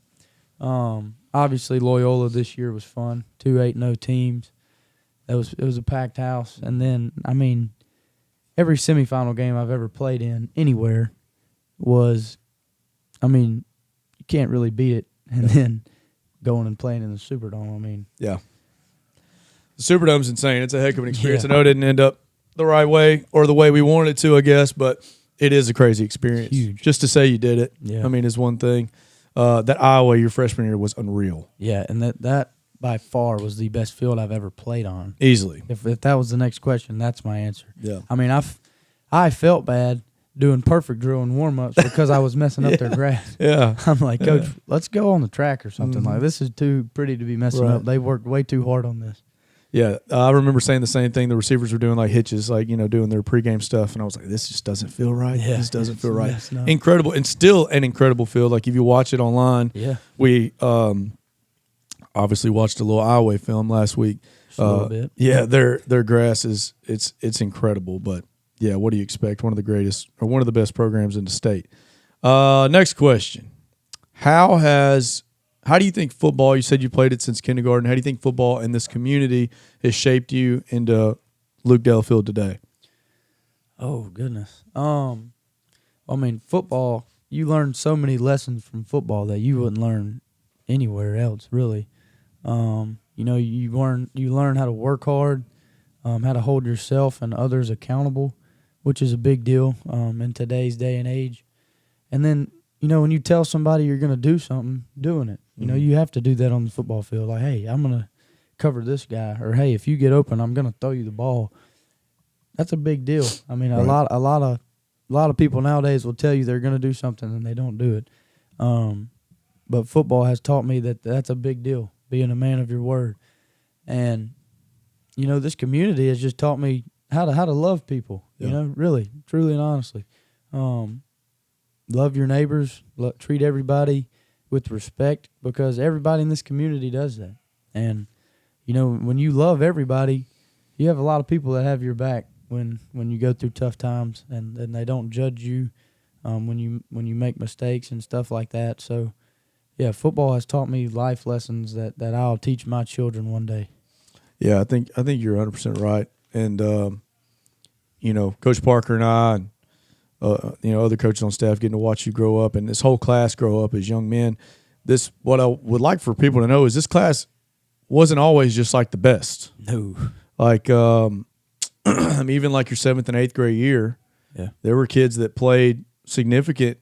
Obviously, Loyola this year was fun. 2 8-0 teams. It was a packed house. And then, I mean, every semifinal game I've ever played in anywhere was, I mean, you can't really beat it. And then going and playing in the Superdome, I mean. Yeah. The Superdome's insane. It's a heck of an experience. Yeah. I know it didn't end up the right way or the way we wanted it to, I guess, but it is a crazy experience. Huge. Just to say you did it, Yeah. I mean, is one thing. That Iowa your freshman year was unreal. Yeah, and that by far was the best field I've ever played on. Easily. If that was the next question, that's my answer. Yeah. I mean, I felt bad doing perfect drill and warm-ups because I was messing up their grass. Yeah. I'm like, Coach, let's go on the track or something. Like, this is too pretty to be messing Right. up. They worked way too hard on this. Yeah. I remember saying the same thing. The receivers were doing like hitches, like, doing their pregame stuff. And I was like, this just doesn't feel right. Yeah. This doesn't feel It's right. messing up. Incredible. And still an incredible field. Like if you watch it online, Yeah. we obviously watched a little Iowa film last week. Just a little bit. Yeah, their grass is it's incredible. But yeah, what do you expect? One of the greatest or one of the best programs in the state. Next question: How do you think football? You said you played it since kindergarten. How do you think football in this community has shaped you into Luke Delafield today? Oh, goodness. I mean, football, you learn so many lessons from football that you wouldn't learn anywhere else, really. You learn how to work hard, how to hold yourself and others accountable, which is a big deal in today's day and age. And then, when you tell somebody you're going to do something, doing it. You have to do that on the football field. Like, hey, I'm going to cover this guy. Or, hey, if you get open, I'm going to throw you the ball. that's a big deal. I mean, a lot of people nowadays will tell you they're going to do something and they don't do it. But football has taught me that that's a big deal, being a man of your word. And this community has just taught me how to love people. Really, truly, and honestly. Love your neighbors. Treat everybody with respect, because everybody in this community does that. And when you love everybody, you have a lot of people that have your back when you go through tough times, and they don't judge you when you make mistakes and stuff like that. So, yeah, football has taught me life lessons that I'll teach my children one day. Yeah, I think you're 100% right. And Coach Parker and I, and other coaches on staff, getting to watch you grow up, and this whole class grow up as young men. What I would like for people to know is this class wasn't always just like the best. No. Like, even like your 7th and 8th grade year, there were kids that played significant,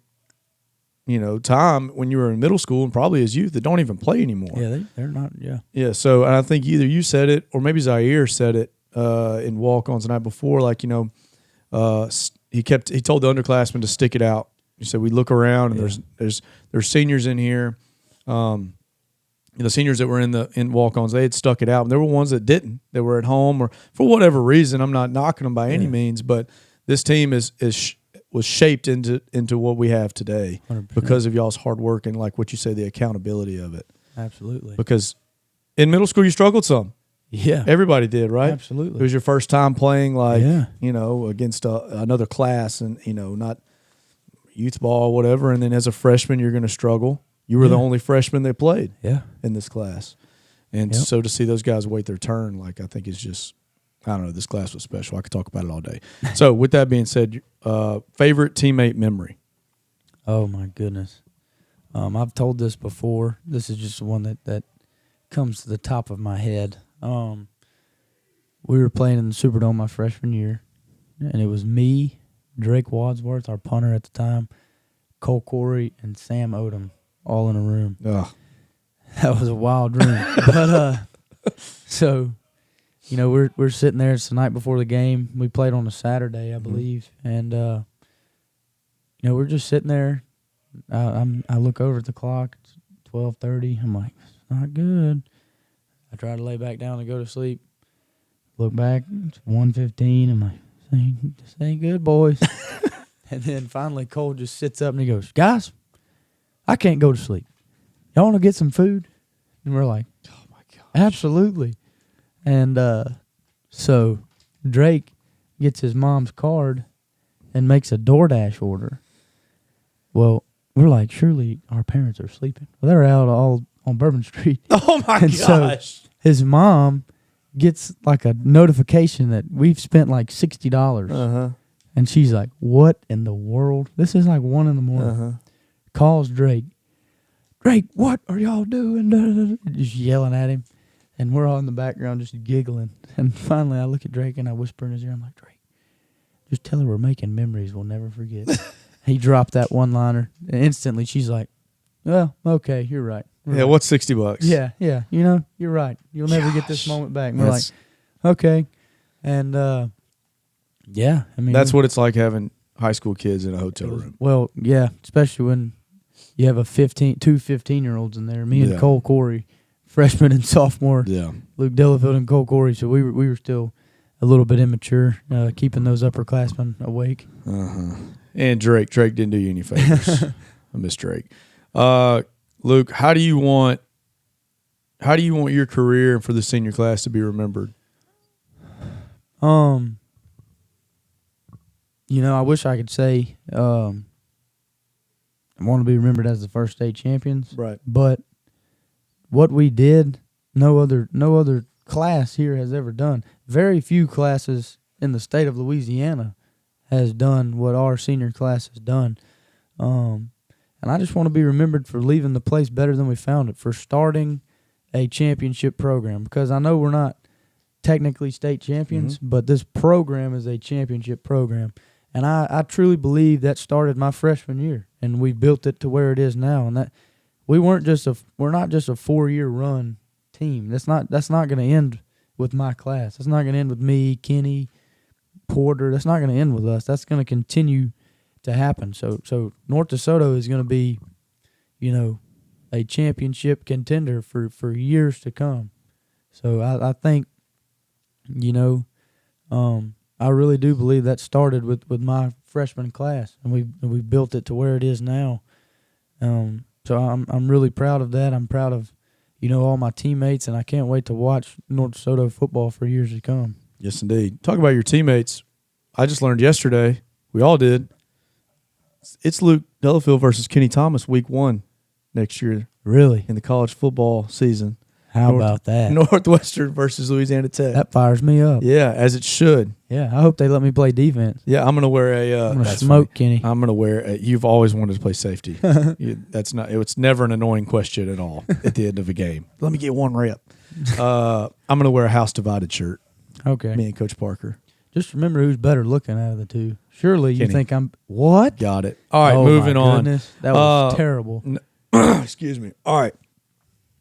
time when you were in middle school and probably as youth that don't even play anymore. Yeah, they're not. Yeah. Yeah. So, and I think either you said it or maybe Zaire said it in walk-ons the night before. Like, he told the underclassmen to stick it out. He said we look around and there's seniors in here. The seniors that were in walk-ons, they had stuck it out. And there were ones that didn't. They were at home or for whatever reason. I'm not knocking them by any means, but this team was shaped into what we have today 100%. Because of y'all's hard work and, like what you say, the accountability of it. Absolutely. Because in middle school you struggled some. Yeah. Everybody did, right? Absolutely. It was your first time playing against another class and, not youth ball or whatever. And then as a freshman, you're going to struggle. You were the only freshman that played in this class. And so to see those guys wait their turn, like, I think is just, I don't know, this class was special. I could talk about it all day. So with that being said, favorite teammate memory? Oh, my goodness. I've told this before. This is just one that comes to the top of my head. We were playing in the Superdome my freshman year, and it was me, Drake Wadsworth, our punter at the time, Cole Corey, and Sam Odom all in a room. Ugh. That was a wild dream. But so, we're sitting there. It's the night before the game. We played on a Saturday, I believe, and we're just sitting there. I look over at the clock. It's 12:30. I'm like, it's not good. I try to lay back down and go to sleep. Look back, it's 1:15. I'm like, this ain't good, boys. And then finally Cole just sits up and he goes, guys, I can't go to sleep. Y'all want to get some food? And we're like, oh, my God. Absolutely. And so Drake gets his mom's card and makes a DoorDash order. Well, we're like, surely our parents are sleeping. Well, they're out all on Bourbon Street. Oh, my gosh. So his mom gets like a notification that we've spent like $60. Uh-huh. And she's like, what in the world? This is like 1 a.m. Uh-huh. Calls Drake. Drake, what are y'all doing? Just yelling at him. And we're all in the background just giggling. And finally I look at Drake and I whisper in his ear, I'm like, Drake, just tell her we're making memories we'll never forget. He dropped that one-liner. And instantly she's like, well, okay, you're right. Yeah, what's $60? Yeah, you're right. You'll never get this moment back. And we're like, okay. And, I mean. That's what it's like having high school kids in a hotel room. Well, yeah, especially when you have two 15-year-olds in there. Me and Cole Corey, freshman and sophomore. Yeah. Luke Delafield and Cole Corey. So we were still a little bit immature, keeping those upperclassmen awake. Uh-huh. And Drake didn't do you any favors. I miss Drake. Luke, how do you want your career and for the senior class to be remembered? I wish I could say I want to be remembered as the first state champions. Right. But what we did, no other class here has ever done. Very few classes in the state of Louisiana has done what our senior class has done. And I just want to be remembered for leaving the place better than we found it, for starting a championship program. Because I know we're not technically state champions, but this program is a championship program. And I truly believe that started my freshman year, and we built it to where it is now. And that we're not just a 4-year run team. That's not going to end with my class. That's not going to end with me, Kenny, Porter. That's not going to end with us. That's going to continue to happen. So North DeSoto is going to be, a championship contender for years to come. So I think, I really do believe that started with my freshman class, and we built it to where it is now. So I'm really proud of that. I'm proud of, all my teammates, and I can't wait to watch North DeSoto football for years to come. Yes, indeed. Talk about your teammates. I just learned yesterday, we all did, it's Luke Delafield versus Kenny Thomas week 1 next year. Really? In the college football season. How about that? Northwestern versus Louisiana Tech. That fires me up. Yeah, as it should. Yeah, I hope they let me play defense. Yeah, I'm going to wear a I'm going to smoke Kenny. I'm going to wear a, you've always wanted to play safety. It's never an annoying question at all at the end of a game. Let me get one rep. I'm going to wear a house divided shirt. Okay. Me and Coach Parker. Just remember who's better looking out of the two. Surely Kenny. you think I'm what? Got it. All right, oh, moving my on. Goodness. That was terrible. Excuse me. All right.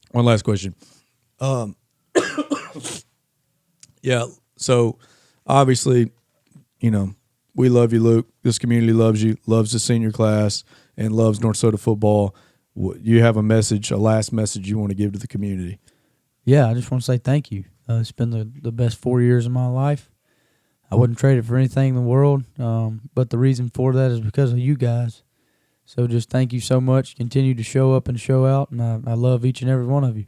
One last question. Yeah, so obviously, we love you, Luke. This community loves you, loves the senior class, and loves North Dakota football. You have a last message you want to give to the community? Yeah, I just want to say thank you. It's been the best 4 years of my life. I wouldn't trade it for anything in the world, but the reason for that is because of you guys. So just thank you so much. Continue to show up and show out, and I love each and every one of you.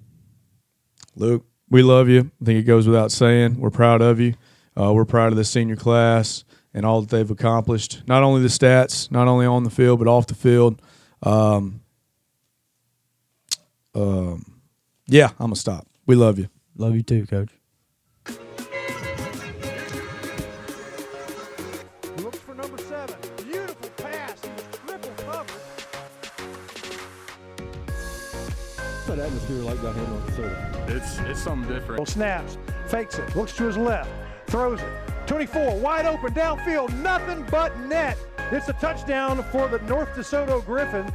Luke, we love you. I think it goes without saying. We're proud of you. We're proud of the senior class and all that they've accomplished. Not only the stats, not only on the field, but off the field. Yeah, I'm going to stop. We love you. Love you too, Coach. Looks for number 7. Beautiful pass. He was triple covered. What's that atmosphere like down here in North Dakota? It's something different. Snaps. Fakes it. Looks to his left. Throws it. 24. Wide open. Downfield. Nothing but net. It's a touchdown for the North DeSoto Griffin.